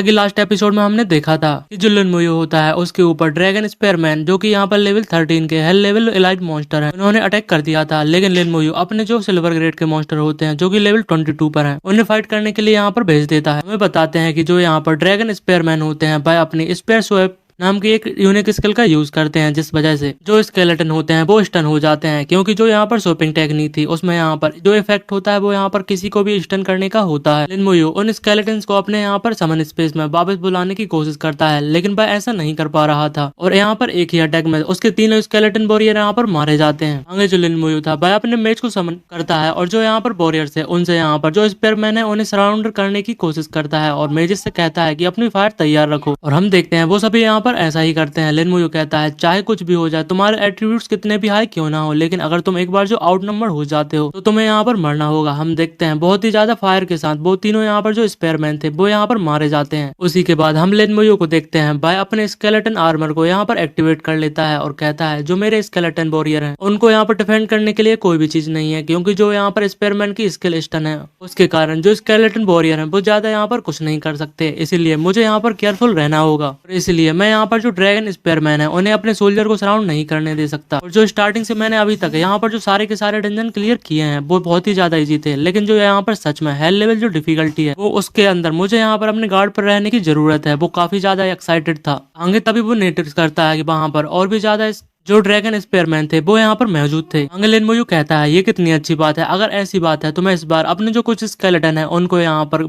कि last episode में हमने देखा था कि जो लिनमुयो होता है उसके ऊपर ड्रैगन स्पेयरमैन जो कि यहाँ पर लेवल 13 के हेल लेवल एलाइट मॉन्स्टर है, उन्होंने अटैक कर दिया था। लेकिन लिनमुयो अपने जो सिल्वर ग्रेड के मॉन्स्टर होते हैं जो कि लेवल 22 पर हैं, उन्हें फाइट करने के लिए यहाँ पर भेज देता है। हमें बताते हैं कि जो यहाँ पर ड्रैगन स्पेयरमैन होते हैं भाई अपनी स्पेयर स्वैप नाम की एक यूनिक स्किल का यूज करते हैं, जिस वजह से जो स्केलेटन होते हैं वो स्टन हो जाते हैं। क्योंकि जो यहाँ पर स्वैपिंग टेक्निक थी उसमें यहाँ पर जो इफेक्ट होता है वो यहाँ पर किसी को भी स्टन करने का होता है। लिनमुयो उन स्केलेटन्स को अपने यहाँ पर समन स्पेस में वापस बुलाने की कोशिश करता है, लेकिन वह ऐसा नहीं कर पा रहा था और यहाँ पर एक ही अटैक में उसके तीनों स्केलेटन वॉरियर यहाँ पर मारे जाते हैं। आगे जो लिनमुयो था वह अपने मेज को समन करता है और जो यहाँ पर वॉरियर्स है उनसे यहाँ पर जो स्पेयरमैन है उन्हें सराउंड करने की कोशिश करता है और मेजिस से कहता है कि अपनी फायर तैयार रखो। और हम देखते हैं वो सभी यहाँ पर ऐसा ही करते हैं। लिनमुयो कहता है चाहे कुछ भी हो जाए, तुम्हारे एट्रीब्यूट्स कितने भी हाई क्यों ना हो, लेकिन अगर तुम एक बार जो आउट नंबर हो जाते हो तो तुम्हें यहाँ पर मरना होगा। हम देखते हैं बहुत ही ज्यादा फायर के साथ वो तीनों यहाँ पर जो स्पेयरमैन थे वो यहाँ पर मारे जाते हैं। उसी के बाद हम लिनमुयो को देखते हैं भाई अपने स्केलेटन आर्मर को यहाँ पर एक्टिवेट कर लेता है और कहता है जो मेरे स्केलेटन वॉरियर हैं उनको यहाँ पर डिफेंड करने के लिए कोई भी चीज नहीं है, क्योंकि जो यहाँ पर स्पेयरमैन की स्किल स्टन है उसके कारण जो स्केलेटन वॉरियर है वो ज्यादा यहाँ पर कुछ नहीं कर सकते। इसीलिए मुझे यहाँ पर केयरफुल रहना होगा और इसलिए मैं यहाँ पर जो ड्रैगन स्पेयरमैन है उन्हें अपने सोल्जर को सराउंड नहीं करने दे सकता। और जो स्टार्टिंग से मैंने अभी तक यहाँ पर जो सारे के सारे डंजन क्लियर किए हैं वो बहुत ही ज्यादा इजी थे, लेकिन जो यहाँ पर सच में हेल लेवल जो डिफिकल्टी है वो उसके अंदर मुझे यहाँ पर अपने गार्ड पर रहने की जरूरत है। वो काफी ज्यादा एक्साइटेड था। आगे तभी वो नोटिस करता है कि वहां पर और भी ज्यादा जो ड्रैगन स्पेयरमैन थे वो यहाँ पर मौजूद थे। आगे लिनमुयो कहता है ये कितनी अच्छी बात है, अगर ऐसी बात है तो मैं इस बार अपने जो कुछ स्केलेटन है उनको यहाँ पर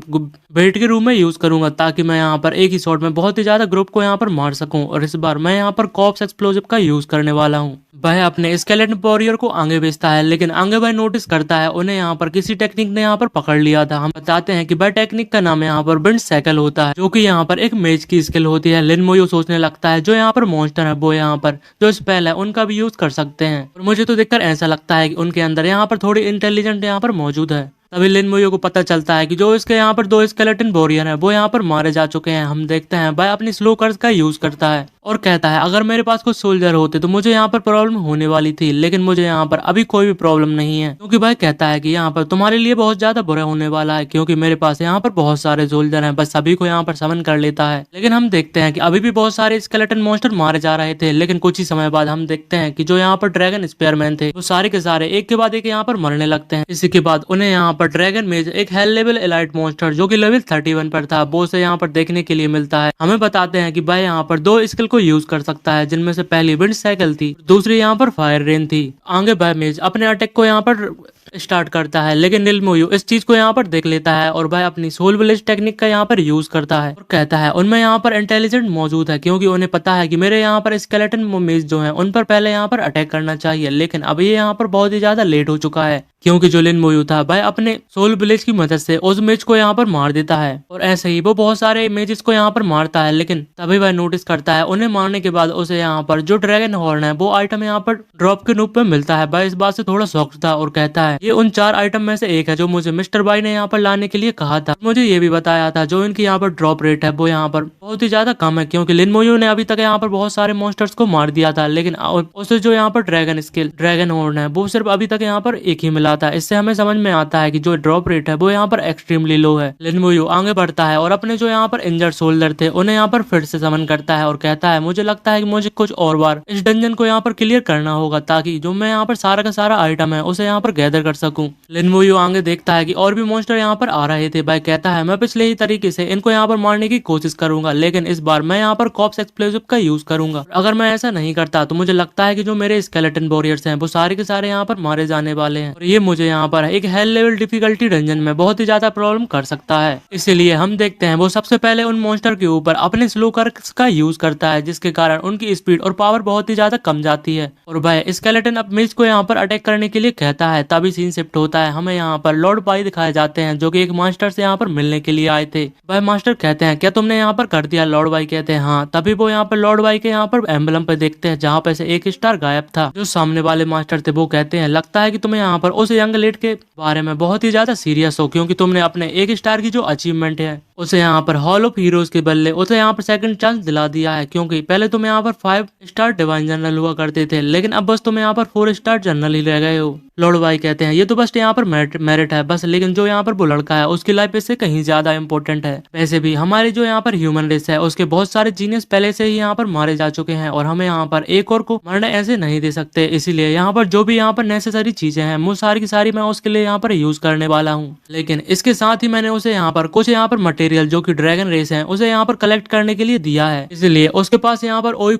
बेट के रूम में यूज करूंगा, ताकि मैं यहाँ पर एक ही शॉट में बहुत ही ज्यादा ग्रुप को यहाँ पर मार सकूं। और इस बार मैं यहाँ पर कॉप्स एक्सप्लोजिव का यूज करने वाला हूँ। वह अपने स्केलेटन वॉरियर को आगे भेजता है, लेकिन आगे वह नोटिस करता है उन्हें यहाँ पर किसी टेक्निक ने यहाँ पर पकड़ लिया था। हम बताते हैं कि वह टेक्निक का नाम यहाँ पर विंड साइकिल होता है, जो कि यहाँ पर एक मेज की स्किल होती है। लिनमुयो सोचने लगता है जो यहाँ पर मॉन्स्टर है वो यहाँ पर जो स्पेल है उनका भी यूज कर सकते हैं। और मुझे तो देखकर ऐसा लगता है कि उनके अंदर यहाँ पर थोड़ी इंटेलिजेंट यहाँ पर मौजूद है। तभी लिनमुयो को पता चलता है कि जो इसके यहाँ पर दो स्केलेटन वॉरियर हैं वो यहाँ पर मारे जा चुके हैं। हम देखते हैं वह अपनी स्लो कर्स का यूज करता है और कहता है अगर मेरे पास कुछ सोल्जर होते तो मुझे यहाँ पर प्रॉब्लम होने वाली थी, लेकिन मुझे यहाँ पर अभी कोई भी प्रॉब्लम नहीं है, क्योंकि वह कहता है कि यहाँ पर तुम्हारे लिए बहुत ज्यादा बुरा होने वाला है, क्योंकि मेरे पास यहाँ पर बहुत सारे सोल्जर हैं। बस सभी को यहाँ पर समन कर लेता है। लेकिन हम देखते हैं कि अभी भी बहुत सारे स्केलेटन मॉन्स्टर मारे जा रहे थे, लेकिन कुछ ही समय बाद हम देखते हैं कि जो यहाँ पर ड्रैगन स्पेयरमैन थे वो सारे के सारे एक के बाद एक यहाँ पर मरने लगते हैं। इसी के बाद उन्हें यहाँ पर ड्रैगन मेज एक हेल लेवल एलाइट मॉन्स्टर जो कि लेवल 31 पर था वो उसे यहाँ पर देखने के लिए मिलता है। हमें बताते हैं कि वह यहाँ पर दो स्किल को यूज कर सकता है, जिनमें से पहली विंड साइकिल थी, दूसरी यहाँ पर फायर रेन थी। आगे वह मेज अपने अटैक को यहाँ पर स्टार्ट करता है, लेकिन लिनमुयो इस चीज को यहाँ पर देख लेता है और वह अपनी सोल विलेज टेक्निक का यहाँ पर यूज करता है और कहता है उनमें यहाँ पर इंटेलिजेंट मौजूद है, क्योंकि उन्हें पता है कि मेरे यहाँ पर स्केलेटन मेज जो है उन पर पहले यहाँ पर अटैक करना चाहिए। लेकिन अब ये यहाँ पर बहुत ही ज्यादा लेट हो चुका है, क्योंकि जो लिनमुयो था वह अपने सोल विलेज की मदद से उस मेज को यहाँ पर मार देता है। और ऐसे ही वो बहुत सारे मेजेस को यहाँ पर मारता है, लेकिन तभी वह नोटिस करता है उन्हें मारने के बाद उसे यहाँ पर जो ड्रैगन हॉर्न है वो आइटम यहाँ पर ड्रॉप के रूप में मिलता है। वह इस बात से थोड़ा शॉक्ड था और कहता है ये उन 4 आइटम में से एक है जो मुझे मिस्टर बाई ने यहाँ पर लाने के लिए कहा था। मुझे ये भी बताया था जो इनकी यहाँ पर ड्रॉप रेट है वो यहाँ पर बहुत ही ज्यादा कम है, क्योंकि लिनमुयो ने अभी तक यहाँ पर बहुत सारे मॉन्स्टर्स को मार दिया था, लेकिन उसे जो यहाँ पर ड्रैगन स्किल ड्रैगन हॉर्न है वो सिर्फ अभी तक यहाँ पर एक ही मिला था। इससे हमें समझ में आता है कि जो ड्रॉप रेट है वो यहाँ पर एक्सट्रीमली लो है। लिनमुयो आगे बढ़ता है और अपने जो यहाँ पर इंजर्ड सोल्जर थे उन्हें यहाँ पर फिर से समन करता है और कहता है मुझे लगता है कि मुझे कुछ और बार इस डंजन को यहाँ पर क्लियर करना होगा, ताकि जो मैं यहाँ पर सारा का सारा आइटम है उसे यहाँ पर गैदर कर सकूं। लिनमुयो आगे देखता है कि और भी मॉन्स्टर यहाँ पर आ रहे थे। भाई कहता है मैं पिछले ही तरीके से इनको यहाँ पर मारने की कोशिश करूंगा, लेकिन इस बार मैं यहाँ पर कॉप्स एक्सप्लोजिव का यूज करूंगा। अगर मैं ऐसा नहीं करता तो मुझे लगता है कि जो मेरे स्केलेटन वॉरियर्स हैं वो सारे के सारे यहाँ पर मारे जाने वाले हैं और ये मुझे यहाँ पर एक हेल लेवल डिफिकल्टी डंजन में बहुत ही ज्यादा प्रॉब्लम कर सकता है। इसीलिए हम देखते हैं वो सबसे पहले उन मॉन्स्टर के ऊपर अपने स्लो कर्स का यूज करता है, जिसके कारण उनकी स्पीड और पावर बहुत ही ज्यादा कम जाती है और वह स्केलेटन अब मेज को यहाँ पर अटैक करने के लिए कहता है। तभी सीन शिफ्ट होता है। हमें यहाँ पर लॉर्ड बाई दिखाए जाते हैं जो कि एक मास्टर से यहाँ पर मिलने के लिए आए थे। वह मास्टर कहते हैं क्या तुमने यहाँ पर कर दिया? लॉर्ड बाई कहते हैं हाँ। तभी वो यहाँ पर लॉर्ड बाई के यहाँ पर एम्बलम पे देखते हैं जहाँ पे से एक स्टार गायब था। जो सामने वाले मास्टर थे वो कहते हैं लगता है कि तुम्हें यहाँ पर उस यंग लेड के बारे में बहुत ही ज्यादा सीरियस हो, क्योंकि तुमने अपने एक स्टार की जो अचीवमेंट है उसे यहाँ पर हॉल ऑफ हीरोज के बदले उसे यहाँ पर सेकंड चांस दिला दिया है, क्योंकि पहले तुम यहाँ पर 5 स्टार डिवाइन जनरल हुआ करते थे, लेकिन अब बस तुम यहाँ पर 4 स्टार जनरल ही रह गए हो। लॉर्ड वाई कहते हैं ये तो बस यहाँ पर मेरिट है बस, लेकिन जो यहाँ पर वो लड़का है उसकी लाइफ इससे कहीं ज्यादा इंपॉर्टेंट है। वैसे भी हमारी जो यहाँ पर ह्यूमन रेस है उसके बहुत सारे जीनियस पहले से ही यहाँ पर मारे जा चुके हैं और हमें यहाँ पर एक और को मरने ऐसे नहीं दे सकते, इसीलिए यहाँ पर जो भी यहाँ पर नेसेसरी चीजें हैं वो सारी की सारी मैं उसके लिए यहाँ पर यूज करने वाला हूँ। लेकिन इसके साथ ही मैंने उसे यहाँ पर कुछ यहाँ पर मटेरियल जो कि ड्रैगन रेस है उसे यहाँ पर कलेक्ट करने के लिए दिया है, इसलिए उसके पास यहाँ पर और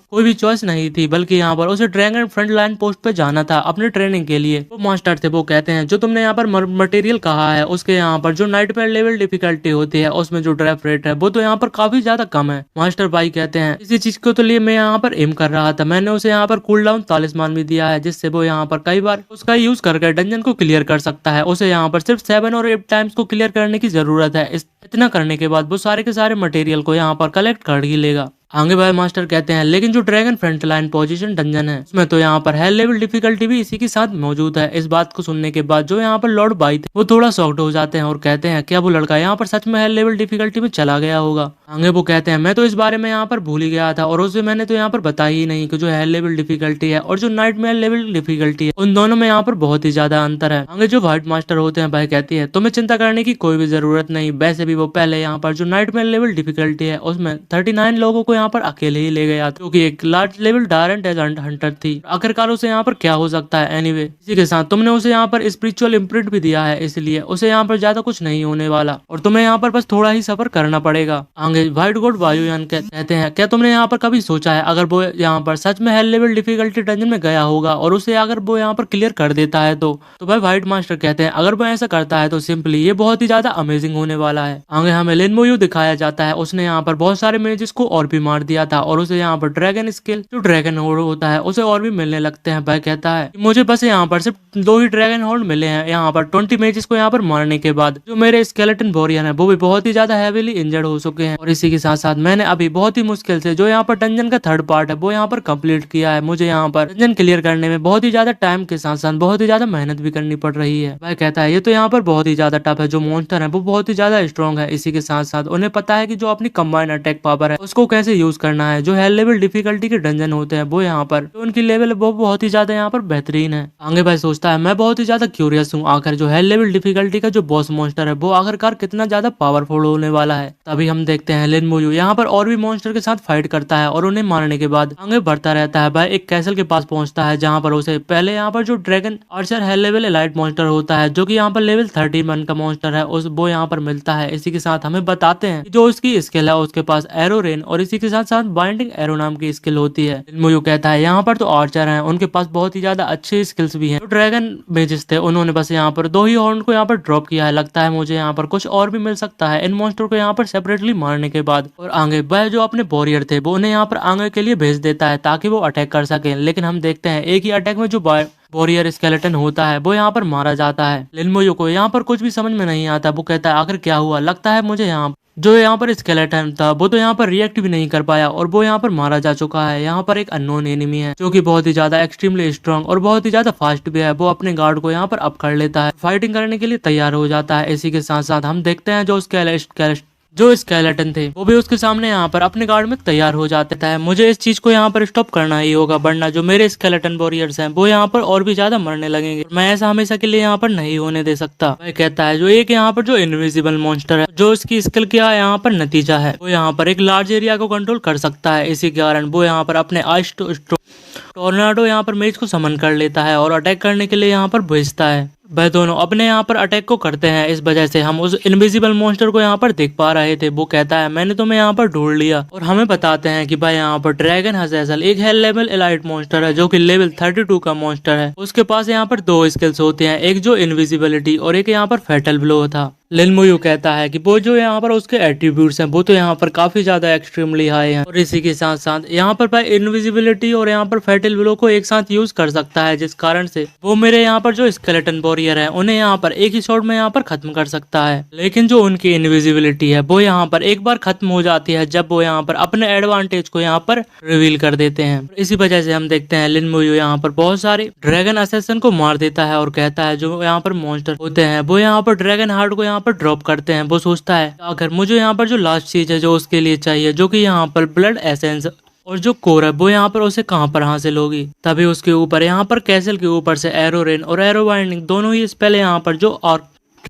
कोई भी चॉइस नहीं थी, बल्कि यहाँ पर उसे ड्रैगन फ्रंट लाइन पोस्ट पे जाना था अपने ट्रेनिंग के लिए। वो मास्टर थे वो कहते हैं जो तुमने यहाँ पर मटेरियल कहा है उसके यहाँ पर जो नाइटमेयर लेवल डिफिकल्टी होती है उसमें जो ड्रैप रेट है वो तो यहाँ पर काफी ज्यादा कम है। मास्टर भाई कहते हैं इसी चीज को तो लिए मैं यहाँ पर एम कर रहा था, मैंने उसे यहाँ पर कूल डाउन तालिस्मान भी दिया है जिससे वो यहाँ पर कई बार उसका यूज करके डंजन को क्लियर कर सकता है। उसे यहाँ पर सिर्फ 7 और 8 टाइम्स को क्लियर करने की जरूरत है, इतना करने के बाद वो सारे के सारे मटेरियल को यहाँ पर कलेक्ट कर ही लेगा। आगे भाई मास्टर कहते हैं लेकिन जो dragon front line position dungeon है उसमें तो यहाँ पर हेल लेवल डिफिकल्टी भी इसी के साथ मौजूद है। इस बात को सुनने के बाद जो यहाँ पर लॉर्ड बाई थे वो थोड़ा शॉक्ड हो जाते हैं और कहते हैं क्या वो लड़का यहाँ पर सच में हेल लेवल डिफिकल्टी में चला गया होगा। आगे वो कहते हैं मैं तो इस बारे में यहाँ पर भूल ही गया था और उसे मैंने तो यहाँ पर बताया ही नहीं कि जो हेल लेवल डिफिकल्टी है और जो नाइटमेयर लेवल डिफिकल्टी है उन दोनों में यहाँ पर बहुत ही ज्यादा अंतर है। आगे जो व्हाइट मास्टर होते हैं भाई कहती है तुम्हें चिंता करने की कोई भी जरूरत नहीं, वैसे भी वो पहले यहाँ पर जो नाइटमेयर लेवल डिफिकल्टी है उसमें 39 लोगों को यहाँ पर अकेले ही ले गया क्योंकि एक लार्ज लेवल डायरेंट एज हंटर थी। आखिरकार उसे यहाँ पर क्या हो सकता है। एनीवे इसी के साथ तुमने उसे यहाँ पर स्पिरिचुअल इम्प्रिंट भी दिया है, इसलिए उसे यहाँ पर ज्यादा कुछ नहीं होने वाला और तुम्हें यहाँ पर बस थोड़ा ही सफर करना पड़ेगा। आगे व्हाइट गॉड वायुयान कहते हैं क्या तुमने यहाँ पर कभी सोचा है अगर वो यहाँ पर सच में हेल लेवल डिफिकल्टी डंजन में गया होगा और उसे अगर वो यहाँ पर क्लियर कर देता है तो भाई व्हाइट मास्टर कहते हैं अगर वो ऐसा करता है तो सिंपली ये बहुत ही ज्यादा अमेजिंग होने वाला है। आगे हमें लिन मोयू दिखाया जाता है, उसने यहाँ पर बहुत सारे मेजेस को और भी मार दिया था और उसे यहाँ पर ड्रैगन स्किल जो ड्रैगन होल्ड होता है उसे और भी मिलने लगते हैं। भाई कहता है मुझे बस यहाँ पर सिर्फ 2 ही ड्रैगन होल्ड मिले हैं यहाँ पर 20 मेजेस को यहाँ पर मारने के बाद। जो मेरे स्केलेटन वॉरियर है वो भी बहुत ही ज्यादा हैवीली इंजर्ड हो चुके हैं और इसी के साथ साथ मैंने अभी बहुत ही मुश्किल से जो यहाँ पर डंजन का 3rd पार्ट है वो यहाँ पर कंप्लीट किया है। मुझे यहाँ पर डंजन क्लियर करने में बहुत ही ज्यादा टाइम के साथ साथ बहुत ही ज्यादा मेहनत भी करनी पड़ रही है। भाई कहता है ये तो यहाँ पर बहुत ही ज्यादा टफ है, जो मॉन्स्टर है वो बहुत ही ज्यादा स्ट्रॉन्ग है। इसी के साथ साथ उन्हें पता है कि जो अपनी कंबाइंड अटैक पावर है उसको कैसे यूज करना है। जो हेल लेवल डिफिकल्टी के डंजन होते हैं वो यहाँ पर तो उनकी लेवल वो बहुत ही ज्यादा यहाँ पर बेहतरीन है। आगे भाई सोचता है मैं बहुत ही ज्यादा क्यूरियस हूँ आखिर जो हेल लेवल डिफिकल्टी का जो बॉस मॉन्स्टर है वो आखिरकार कितना ज्यादा पावरफुल होने वाला है। तभी हम देखते हैं लिन मोयू यहाँ पर और भी मॉन्स्टर के साथ फाइट करता है और उन्हें मारने के बाद आगे बढ़ता रहता है। भाई एक कैसल के पास पहुंचता है जहाँ पर उसे पहले यहाँ पर जो dragon archer hell level elite monster होता है जो कि यहाँ पर लेवल 31 का मॉन्स्टर है उस वो यहाँ पर मिलता है। इसी के साथ हमें बताते हैं जो उसकी स्किल है उसके पास एरो रेन और इसी के साथ साथ बाइंडिंग एरो नाम की स्किल होती है। मोयू कहता है यहाँ पर तो आर्चर हैं उनके पास बहुत ही ज्यादा अच्छी स्किल्स भी हैं। जो ड्रैगन मेजेस थे उन्होंने बस यहाँ पर 2 ही हॉर्न को यहाँ पर ड्रॉप किया है, लगता है मुझे यहाँ पर कुछ और भी मिल सकता है इन मॉन्स्टर को यहाँ पर सेपरेटली मारने के बाद। और आगे वह जो अपने वॉरियर थे वो उन्हें यहाँ पर आगे के लिए भेज देता है ताकि वो अटैक कर सके, लेकिन हम देखते हैं एक ही अटैक में जो वॉरियर स्केलेटन होता है वो यहाँ पर मारा जाता है। लिन मोयू को यहाँ पर कुछ भी समझ में नहीं आता, वो कहता है आखिर क्या हुआ। लगता है मुझे जो यहाँ पर स्केलेटन था वो तो यहाँ पर रिएक्ट भी नहीं कर पाया और वो यहाँ पर मारा जा चुका है। यहाँ पर एक अननोन एनिमी है जो कि बहुत ही ज्यादा एक्सट्रीमली स्ट्रॉन्ग और बहुत ही ज्यादा फास्ट भी है। वो अपने गार्ड को यहाँ पर अप कर लेता है, फाइटिंग करने के लिए तैयार हो जाता है। इसी के साथ साथ हम देखते हैं जो स्केलेटन थे वो भी उसके सामने यहाँ पर अपने गार्ड में तैयार हो जाते थे। मुझे इस चीज को यहाँ पर स्टॉप करना ही होगा वरना जो मेरे स्केलेटन वॉरियर्स हैं वो यहाँ पर और भी ज्यादा मरने लगेंगे। मैं ऐसा हमेशा के लिए यहाँ पर नहीं होने दे सकता। वह कहता है जो एक यहाँ पर जो इनविजिबल मॉन्स्टर है जो इसकी स्किल का यहाँ पर नतीजा है वो यहाँ पर एक लार्ज एरिया को कंट्रोल कर सकता है। इसी के कारण वो यहाँ पर अपने आइस टोर्नाडो यहाँ पर मेज को समन कर लेता है और अटैक करने के लिए यहाँ पर भेजता है। वह दोनों अपने यहाँ पर अटैक को करते हैं, इस वजह से हम उस इनविजिबल मॉन्स्टर को यहाँ पर देख पा रहे थे। वो कहता है मैंने तुम्हें यहाँ पर ढूंढ लिया और हमें बताते हैं कि भाई यहाँ पर ड्रैगन हज़ेज़ल एक हेल लेवल एलाइट मॉन्स्टर है जो कि लेवल 32 का मॉन्स्टर है। उसके पास यहाँ पर 2 स्किल्स होते हैं, एक जो इनविजिबिलिटी और एक यहाँ पर फैटल ब्लो था। लिन मोयू कहता है कि वो जो यहाँ पर उसके एट्रीब्यूट्स हैं वो तो यहाँ पर काफी ज्यादा एक्सट्रीमली हाई हैं और इसी के साथ साथ यहाँ पर भाई इनविजिबिलिटी और यहाँ पर फैटल ब्लो को एक साथ यूज कर सकता है, जिस कारण से वो मेरे यहाँ पर जो स्केलेटन वॉरियर है उन्हें यहाँ पर एक ही शॉट में यहाँ पर खत्म कर सकता है। लेकिन जो उनकी इनविजिबिलिटी है वो यहाँ पर एक बार खत्म हो जाती है जब वो यहाँ पर अपने एडवांटेज को यहाँ पर रिवील कर देते हैं। इसी वजह से हम देखते हैं लिन मोयू यहाँ पर बहुत सारे ड्रैगन असैसिन को मार देता है और कहता है जो यहाँ पर मॉन्स्टर होते हैं वो यहाँ पर ड्रैगन हार्ट को यहाँ पर ड्रॉप करते हैं। वो सोचता है अगर मुझे यहाँ पर जो लास्ट चीज है जो उसके लिए चाहिए जो कि यहाँ पर ब्लड एसेंस और जो कोर है वो यहाँ पर उसे कहाँ पर हासिल होगी। तभी उसके ऊपर यहाँ पर कैसल के ऊपर से एरो रेन और एरो बाइंडिंग दोनों ही स्पेल यहाँ पर जो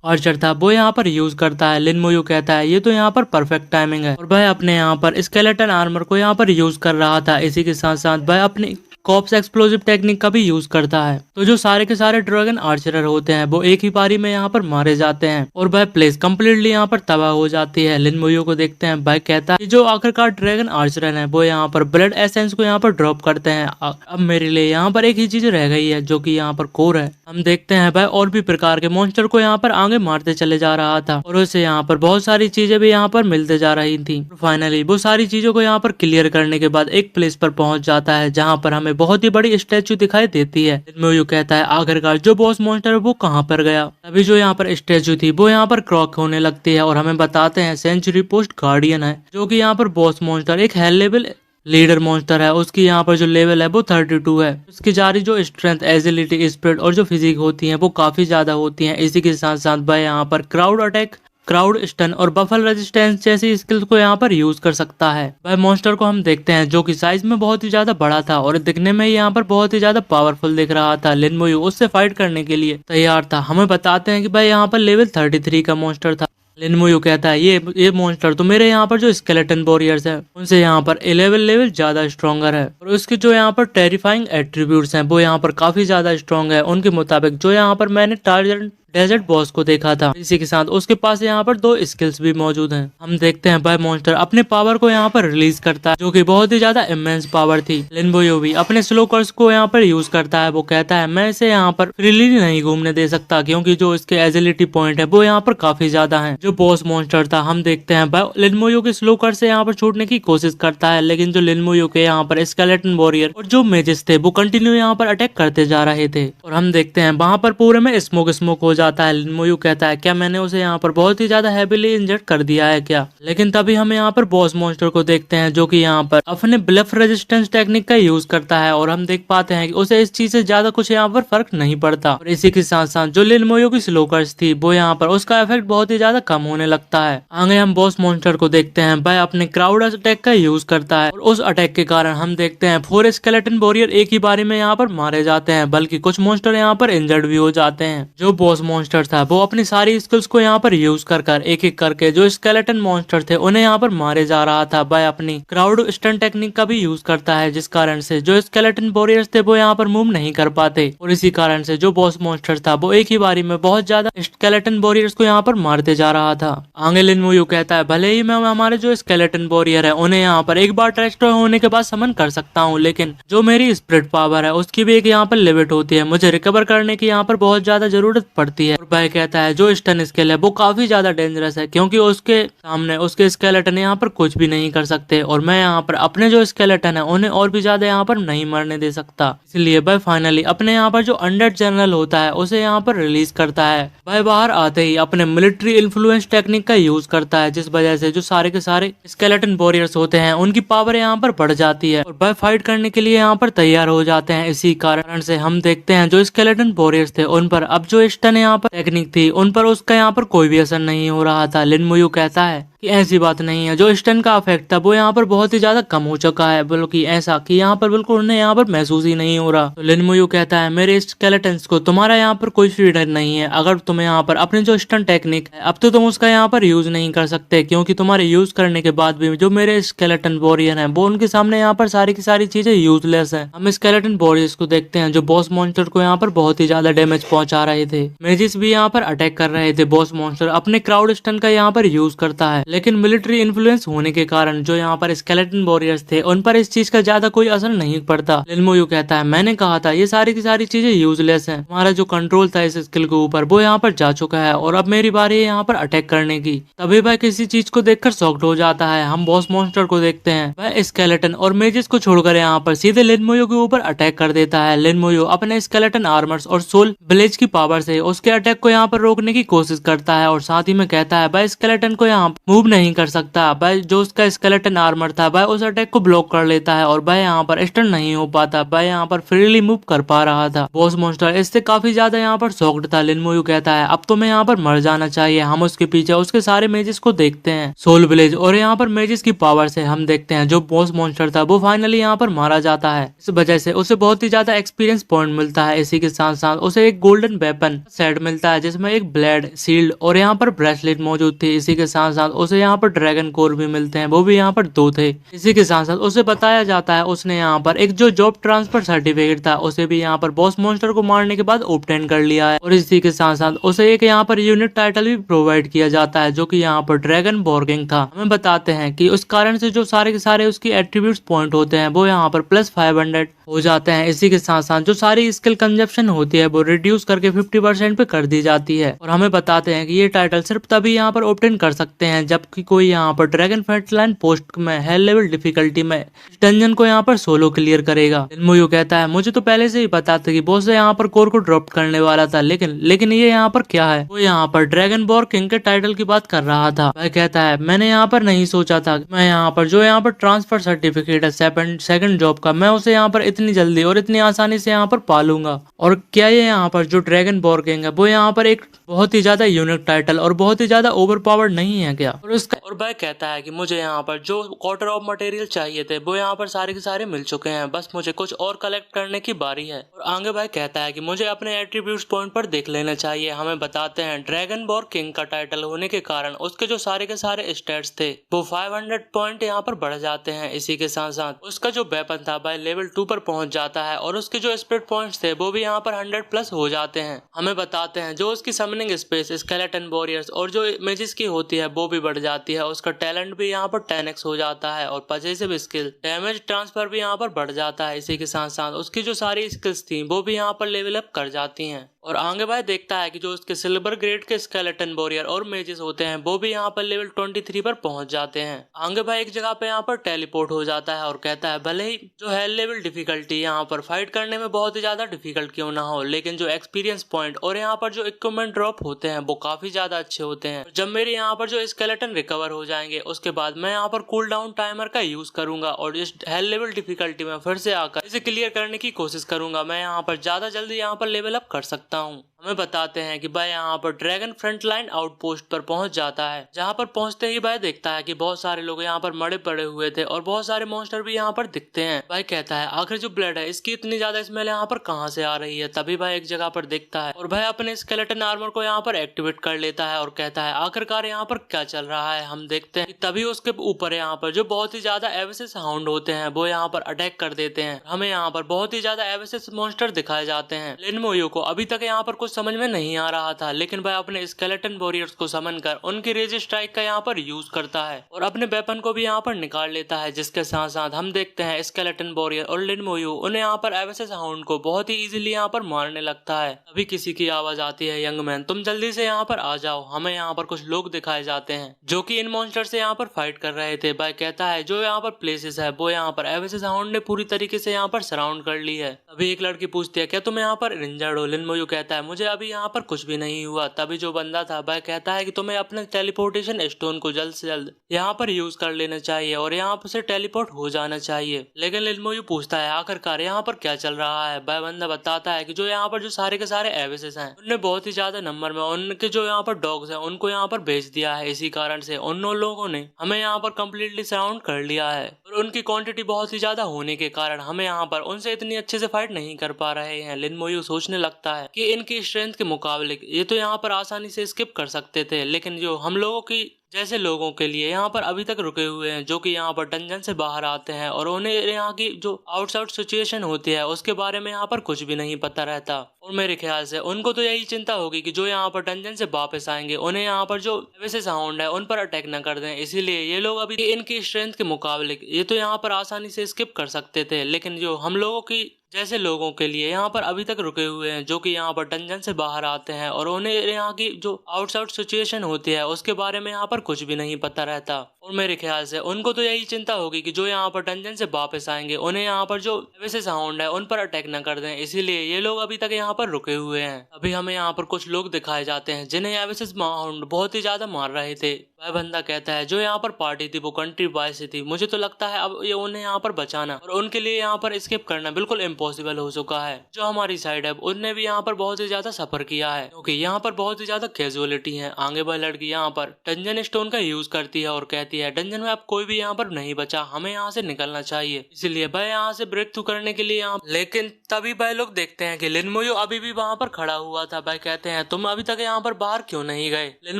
आर्चर था वो यहाँ पर यूज करता है। लिन मोयू कहता है ये तो यहाँ पर परफेक्ट टाइमिंग है और वह अपने यहाँ पर स्केलेटन आर्मर को यहाँ पर यूज कर रहा था। इसी के साथ साथ वह अपनी कॉप्स एक्सप्लोजिव टेक्निक का भी यूज करता है। तो जो सारे के सारे ड्रैगन आर्चरर होते हैं वो एक ही बारी में यहाँ पर मारे जाते हैं और वह प्लेस कम्प्लीटली यहाँ पर तबाह हो जाती है। लिन मोयू को देखते हैं, भाई कहता है कि जो आखिरकार ड्रैगन आर्चरर है वो यहाँ पर ब्लड एसेंस को यहाँ पर ड्रॉप करते हैं। अब मेरे लिए यहाँ पर एक ही चीज रह गई है जो कि यहाँ पर कोर है। हम देखते हैं भाई और भी प्रकार के मॉन्स्टर को यहाँ पर आगे मारते चले जा रहा था और उसे यहाँ पर बहुत सारी चीजें भी यहाँ पर मिलते जा रही थी। फाइनली वो सारी चीजों को यहाँ पर क्लियर करने के बाद एक प्लेस पर पहुंच जाता है जहाँ पर हमें बहुत ही बड़ी स्टैचू दिखाई देती है। मोयू कहता है आखिरकार जो बॉस मॉन्स्टर है वो कहाँ पर गया। अभी जो यहाँ पर स्टैचू थी वो यहाँ पर क्रॉक होने लगती है और हमें बताते हैं सेंचुरी पोस्ट गार्डियन है जो कि यहाँ पर बॉस मॉन्स्टर एक हाई लेवल लीडर मॉन्स्टर है। उसकी यहाँ पर जो लेवल है वो 32 है। उसकी जारी जो स्ट्रेंथ, एजिलिटी, स्पीड और जो फिजिक होती है वो काफी ज्यादा होती है। इसी के साथ साथ वह यहाँ पर क्राउड अटैक, क्राउड स्टन और बफल रेजिस्टेंस जैसी स्किल्स को यहाँ पर यूज कर सकता है। वह मॉन्स्टर को हम देखते हैं जो कि साइज में बहुत ही ज्यादा बड़ा था और दिखने में यहाँ पर बहुत ही ज्यादा पावरफुल दिख रहा था। लिन मोयू उससे फाइट करने के लिए तैयार था। हमें बताते हैं कि भाई यहाँ पर लेवल 33 का मॉन्स्टर था। लिन मोयू कहता है ये मॉन्स्टर तो मेरे यहाँ पर जो स्केलेटन वॉरियर्स है उनसे यहाँ पर 11 लेवल ज्यादा स्ट्रॉन्गर है और उसके जो यहाँ पर टेरिफाइंग एट्रीब्यूट्स हैं वो यहाँ पर काफी ज्यादा स्ट्रॉन्ग है। उनके मुताबिक जो यहाँ पर मैंने टारजन डेजर्ट बॉस को देखा था, इसी के साथ उसके पास यहाँ पर 2 स्किल्स भी मौजूद हैं। हम देखते हैं भाई मॉन्स्टर अपने पावर को यहाँ पर रिलीज करता है जो कि बहुत ही ज्यादा इमेंस पावर थी। लिन मोयू भी अपने स्लो कर्स को यहाँ पर यूज करता है। वो कहता है मैं इसे यहाँ पर फ्रीली नहीं घूमने दे सकता क्योंकि जो इसके एजिलिटी पॉइंट है वो यहाँ पर काफी ज्यादा है। जो बॉस मॉन्स्टर था हम देखते हैं भाई लिन मोयू के स्लो कर्स से यहाँ पर छूटने की कोशिश करता है, लेकिन जो लिन मोयू के यहाँ पर स्केलेटन वॉरियर और जो मेजेस थे वो कंटिन्यू यहाँ पर अटैक करते जा रहे थे और हम देखते हैं वहां पर पूरे में स्मोक हो जाता है। लिन मोयू कहता है क्या मैंने उसे यहाँ पर बहुत ही ज्यादा हैवीली इंजर्ड कर दिया है क्या। लेकिन तभी हम यहाँ पर बॉस मॉन्स्टर को देखते हैं जो कि यहाँ पर अपने ब्लफ रेजिस्टेंस टेक्निक का यूज करता है और हम देख पाते हैं कि उसे इस चीज से ज्यादा कुछ यहाँ पर फर्क नहीं पड़ता। और इसी के साथ साथ जो लिन मोयू की स्लोकर्स थी वो यहाँ पर उसका इफेक्ट बहुत ही ज्यादा कम होने लगता है। आगे हम बॉस मॉन्स्टर को देखते हैं वह अपने क्राउड अटैक का यूज करता है और उस अटैक के कारण हम देखते हैं 4 स्केलेटन वॉरियर एक ही बारी में यहाँ पर मारे जाते हैं, बल्कि कुछ मॉन्स्टर यहाँ पर इंजर्ड भी हो जाते हैं। जो बॉस मॉन्स्टर था वो अपनी सारी स्किल्स को यहाँ पर यूज कर एक एक करके जो स्केलेटन मॉन्स्टर थे उन्हें यहाँ पर मारे जा रहा था। वह अपनी क्राउड स्टन टेक्निक का भी यूज करता है जिस कारण से जो स्केलेटन वॉरियर्स थे वो यहाँ पर मूव नहीं कर पाते और इसी कारण से जो बॉस मॉन्स्टर था वो एक ही बारी में बहुत ज्यादा स्केलेटन वॉरियर्स को यहाँ पर मारते जा रहा था। आगे लिन मोयू कहता है भले ही मैं हमारे जो स्केलेटन वॉरियर है उन्हें यहाँ पर एक बार ट्रांसफर होने के बाद समन कर सकता हूँ, लेकिन जो मेरी स्पिरिट पावर है उसकी भी एक यहाँ पर लिमिट होती है। मुझे रिकवर करने की यहाँ पर बहुत ज्यादा जरूरत पड़ती है। और भाई कहता है जो स्टन स्केल है वो काफी ज्यादा डेंजरस है क्योंकि उसके सामने उसके स्केलेटन यहाँ पर कुछ भी नहीं कर सकते और मैं यहाँ पर अपने जो स्केलेटन है उन्हें और भी ज्यादा यहाँ पर नहीं मरने दे सकता। इसलिए भाई फाइनली अपने यहाँ पर जो अनडेड जनरल होता है उसे यहाँ पर रिलीज करता है। भाई बाहर आते ही अपने मिलिट्री इन्फ्लुएंस टेक्निक का यूज करता है जिस वजह से जो सारे के सारे स्केलेटन वॉरियर्स होते हैं उनकी पावर यहाँ पर बढ़ जाती है और भाई फाइट करने के लिए यहाँ पर तैयार हो जाते हैं। इसी कारण से हम देखते हैं जो स्केलेटन वॉरियर्स थे उन पर अब जो स्टन यहाँ पर टेक्निक थी उन पर उसका यहाँ पर कोई भी असर नहीं हो रहा था। लिन मोयू कहता है कि ऐसी बात नहीं है, जो स्टन का इफेक्ट था वो यहाँ पर बहुत ही ज्यादा कम हो चुका है, बल्कि ऐसा कि यहाँ पर बिल्कुल उन्हें यहाँ पर महसूस ही नहीं हो रहा। तो लिन मोयू कहता है मेरे स्केलेटन्स को तुम्हारा यहाँ पर कोई फ्रीडम नहीं है। अगर तुम्हें यहाँ पर अपने जो स्टन टेक्निक है अब तो तुम उसका यहाँ पर यूज नहीं कर सकते क्योंकि तुम्हारे यूज करने के बाद भी जो मेरे स्केलेटन वॉरियर है वो उनके सामने यहाँ पर सारी की सारी चीजें यूजलेस है। हम स्केलेटन वॉरियर्स को देखते हैं जो बॉस मॉन्स्टर को यहाँ पर बहुत ही ज्यादा डैमेज पहुंचा रहे थे। मेजिस भी यहाँ पर अटैक कर रहे थे। बॉस मॉन्स्टर अपने क्राउड स्टन का यहाँ पर यूज करता है, लेकिन मिलिट्री इन्फ्लुएंस होने के कारण जो यहाँ पर स्केलेटन वॉरियर्स थे उन पर इस चीज का ज्यादा कोई असर नहीं पड़ता। लिन मोयू कहता है मैंने कहा था ये सारी की सारी चीजें यूजलेस हैं। हमारा जो कंट्रोल था इस स्किल के ऊपर वो यहाँ पर जा चुका है और अब मेरी बारी है यहाँ पर अटैक करने की। तभी वह किसी चीज को देखकर शॉक्ड हो जाता है। हम बॉस मॉन्स्टर को देखते हैं वह स्केलेटन और मेजिस को छोड़कर यहाँ पर सीधे लिन मोयू के ऊपर अटैक कर देता है। लिन मोयू अपने स्केलेटन आर्मर्स और सोल ब्लेज की पावर से उसके अटैक को यहाँ पर रोकने की कोशिश करता है और साथ ही में कहता है वह स्केलेटन को यहाँ मूव नहीं कर सकता। वह जो उसका स्केलेटन आर्मर था वह उस अटैक को ब्लॉक कर लेता है और वह यहाँ पर स्टन नहीं हो पाता, वह यहाँ पर फ्रीली मूव कर पा रहा था। बॉस मॉन्स्टर इससे काफी ज्यादा यहाँ पर शॉक्ड था। लिन मोयू कहता है अब तुम्हें यहाँ पर मर जाना चाहिए। हम उसके पीछे उसके सारे मेजेस को देखते हैं सोल विलेज, और यहाँ पर मेजेस की पावर से हम देखते हैं जो बॉस मॉन्स्टर था वो फाइनली यहाँ पर मारा जाता है। इस वजह से उसे बहुत ही ज्यादा एक्सपीरियंस पॉइंट मिलता है। इसी के साथ साथ उसे एक गोल्डन वेपन सेट मिलता है जिसमें एक ब्लेड, शील्ड और यहाँ पर ब्रेसलेट मौजूद थी। इसी के साथ साथ उसे यहाँ पर ड्रैगन कोर भी मिलते हैं, वो भी यहाँ पर 2 थे। इसी के साथ साथ उसे बताया जाता है उसने यहाँ पर एक जो जॉब ट्रांसफर सर्टिफिकेट था उसे भी यहाँ पर बॉस मॉन्स्टर को मारने के बाद ऑब्टेन कर लिया है। और इसी के साथ साथ उसे एक यहाँ पर यूनिक टाइटल भी प्रोवाइड किया जाता है जो कि यहाँ पर ड्रैगन बॉर्गिंग था। हमें बताते हैं कि उस कारण से जो सारे के सारे उसकी एट्रीब्यूट्स पॉइंट होते हैं वो यहाँ पर +500 हो जाते हैं। इसी के साथ साथ जो सारी स्किल कंजप्शन होती है वो रिड्यूस करके 50% पे कर दी जाती है। और हमें बताते हैं कि ये टाइटल सिर्फ तभी यहाँ पर ऑब्टेन कर सकते हैं जबकि कोई यहाँ पर ड्रैगन फ्रंटलाइन पोस्ट में हेल लेवल डिफिकल्टी में डंजन को यहाँ पर सोलो क्लियर करेगा। मोयू कहता है मुझे तो पहले से ही पता था कि बॉस यहाँ पर कोर को ड्रॉप करने वाला था, लेकिन ये यहाँ पर क्या है। वो यहाँ पर ड्रैगन बॉर किंग के टाइटल की बात कर रहा था। वह कहता है मैंने यहाँ पर नहीं सोचा था मैं यहाँ पर जो यहाँ पर ट्रांसफर सर्टिफिकेट है सेकंड जॉब का, मैं उसे यहाँ पर इतनी जल्दी और इतनी आसानी से यहाँ पर पालूंगा। और क्या ये यहाँ पर जो ड्रैगन बॉर किंग है वो यहाँ पर एक बहुत ही ज्यादा यूनिक टाइटल और बहुत ही ज्यादा ओवर पावर्ड नहीं है क्या। और वह कहता है कि मुझे यहाँ पर जो क्वार्टर ऑफ मटेरियल चाहिए थे वो यहाँ पर सारे के सारे मिल चुके हैं, बस मुझे कुछ और कलेक्ट करने की बारी है। और आगे भाई कहता है कि मुझे अपने एट्रीब्यूट्स पॉइंट पर देख लेना चाहिए। हमें बताते हैं ड्रैगन बॉर किंग का टाइटल होने के कारण उसके जो सारे के सारे स्टेट्स थे वो 500 पॉइंट यहाँ पर बढ़ जाते हैं। इसी के साथ साथ उसका जो वेपन था भाई लेवल 2 पर पहुंच जाता है और उसके जो स्पिरिट पॉइंट्स थे वो भी यहाँ पर 100+ हो जाते हैं। हमें बताते हैं जो उसकी समनिंग स्पेस, स्केलेटन वॉरियर्स और जो इमेजेस की होती है वो भी बढ़ जाती है। उसका टैलेंट भी यहाँ पर 10x हो जाता है और पजेसिव स्किल, डैमेज ट्रांसफर भी यहाँ पर बढ़ जाता है। इसी के साथ साथ उसकी जो सारी स्किल्स थी वो भी यहाँ पर लेवल अप कर जाती हैं। और आगे भाई देखता है कि जो उसके सिल्वर ग्रेड के स्केलेटन वॉरियर और मेजेस होते हैं वो भी यहाँ पर लेवल 23 पर पहुंच जाते हैं। आगे भाई एक जगह पे यहाँ पर टेलीपोर्ट हो जाता है और कहता है भले ही जो हेल लेवल डिफिकल्टी यहाँ पर फाइट करने में बहुत ही ज्यादा डिफिकल्ट क्यों ना हो, लेकिन जो एक्सपीरियंस पॉइंट और यहाँ पर जो इक्विपमेंट ड्रॉप होते हैं वो काफी ज्यादा अच्छे होते हैं। जब मेरे यहाँ पर जो स्केलेटन रिकवर हो जाएंगे उसके बाद मैं यहाँ पर कूल डाउन टाइमर का यूज करूंगा और इस हेल लेवल डिफिकल्टी में फिर से आकर इसे क्लियर करने की कोशिश करूंगा। मैं यहाँ पर ज्यादा जल्दी यहाँ पर लेवल अप कर सकता हूँ। हमें बताते हैं कि भाई यहाँ पर ड्रैगन फ्रंटलाइन आउटपोस्ट पर पहुंच जाता है, जहाँ पर पहुंचते ही भाई देखता है कि बहुत सारे लोग यहाँ पर मरे पड़े हुए थे और बहुत सारे मॉन्स्टर भी यहाँ पर दिखते हैं। भाई कहता है आखिर जो ब्लड है इसकी इतनी ज्यादा स्मेल यहाँ पर कहाँ से आ रही है। तभी भाई एक जगह पर देखता है और भाई अपने स्केलेटन आर्मर को यहाँ पर एक्टिवेट कर लेता है और कहता है आखिरकार यहाँ पर क्या चल रहा है। हम देखते हैं तभी उसके ऊपर यहाँ पर जो बहुत ही ज्यादा एविसेस हाउंड होते हैं वो यहाँ पर अटैक कर देते हैं। हमें यहाँ पर बहुत ही ज्यादा एविसेस मॉन्स्टर दिखाए जाते हैं। लिन मोयू को अभी तक यहाँ पर कुछ समझ में नहीं आ रहा था, लेकिन वह अपने स्केलेटन वॉरियर्स को समन कर उनकी रेज स्ट्राइक का यहाँ पर यूज करता है और अपने वेपन को भी यहाँ पर निकाल लेता है। जिसके साथ साथ हम देखते हैं स्केलेटन वॉरियर और लिन मोयू उन्हें यहाँ पर एविसेस हाउंड को बहुत ही इजीली यहाँ पर मारने लगता है। अभी किसी की आवाज आती है, यंग मैन तुम जल्दी से यहाँ पर आ जाओ। हमें यहाँ पर कुछ लोग दिखाए जाते हैं जो कि इन मॉन्स्टर से यहाँ पर फाइट कर रहे थे। भाई कहता है जो यहाँ पर प्लेसेस है वो यहाँ पर एविसेस हाउंड ने पूरी तरीके से यहाँ पर सराउंड कर ली है। अभी एक लड़की पूछती है क्या तुम यहाँ पर इंजर्ड हो। लिन मोयू कहता है मुझे अभी यहाँ पर कुछ भी नहीं हुआ। तभी जो बंदा था वह कहता है कि तुम्हें अपने टेलीपोर्टेशन स्टोन को जल्द से जल्द यहाँ पर यूज कर लेना चाहिए और यहाँ पर से टेलीपोर्ट हो जाना चाहिए। लेकिन लिन मोयू पूछता है आखिरकार यहाँ पर क्या चल रहा है। वह बंदा बताता है कि जो यहाँ पर जो सारे के सारे एविसेस हैं उनने बहुत ही ज्यादा नंबर में उनके जो यहाँ पर डॉग्स हैं उनको यहाँ पर भेज दिया है। इसी कारण से उन लोगों ने हमें यहाँ पर कम्प्लीटली सराउंड कर लिया है और उनकी क्वांटिटी बहुत ही ज्यादा होने के कारण हमें यहाँ पर उनसे इतनी अच्छे से फाइट नहीं कर पा रहे हैं। लिन मोयू सोचने लगता है कि इनकी स्ट्रेंथ के मुकाबले ये तो यहाँ पर आसानी से स्किप कर सकते थे, लेकिन जो हम लोगों की जैसे लोगों के लिए यहाँ पर अभी तक रुके हुए हैं जो कि यहाँ पर डंजन से बाहर आते हैं और उन्हें यहाँ की जो आउटसाइड सिचुएशन होती है उसके बारे में यहाँ पर कुछ भी नहीं पता रहता। और मेरे ख्याल से उनको तो यही चिंता होगी कि जो यहाँ पर डंजन से वापस आएंगे उन्हें यहाँ पर जो वैसे साउंड है उन पर अटैक न कर दें। इसीलिए ये लोग अभी इनकी स्ट्रेंथ के मुकाबले ये तो यहाँ पर आसानी से स्किप कर सकते थे, लेकिन जो हम लोगों की जैसे लोगों के लिए यहाँ पर अभी तक रुके हुए हैं जो कि यहाँ पर डंजन से बाहर आते हैं और उन्हें यहाँ की जो आउटसाइड सिचुएशन होती है उसके बारे में यहाँ पर कुछ भी नहीं पता रहता। और मेरे ख्याल से उनको तो यही चिंता होगी कि जो यहाँ पर डंजन से वापस आएंगे उन्हें यहाँ पर जो वैसे साउंड है उन पर अटैक न कर दें, इसीलिए ये लोग अभी तक यहाँ पर रुके हुए हैं। अभी हमें यहाँ पर कुछ लोग दिखाए जाते हैं जिन्हें एवेसिस साउंड बहुत ही ज्यादा मार रहे थे। वह बंदा कहता है जो यहाँ पर पार्टी थी वो कंट्री बॉय से थी, मुझे तो लगता है अब ये उन्हें यहाँ पर बचाना और उनके लिए यहाँ पर एस्केप करना बिल्कुल इम्पॉसिबल हो चुका है। जो हमारी साइड है उनने भी यहाँ पर बहुत ही ज्यादा सफर किया है क्योंकि यहाँ पर बहुत ही ज्यादा कैजुअलिटी है। आगे वह लड़की यहाँ पर डंजन स्टोन का यूज करती है और कहती है डंजन में अब कोई भी यहाँ पर नहीं बचा, हमें यहाँ से निकलना चाहिए, इसलिए वह यहाँ से ब्रेक थ्रू करने के लिए यहाँ। लेकिन तभी वह लोग देखते हैं कि लिन मोयो अभी भी वहाँ पर खड़ा हुआ था। वह कहते हैं तुम अभी तक यहाँ पर बाहर क्यों नहीं गए। लिन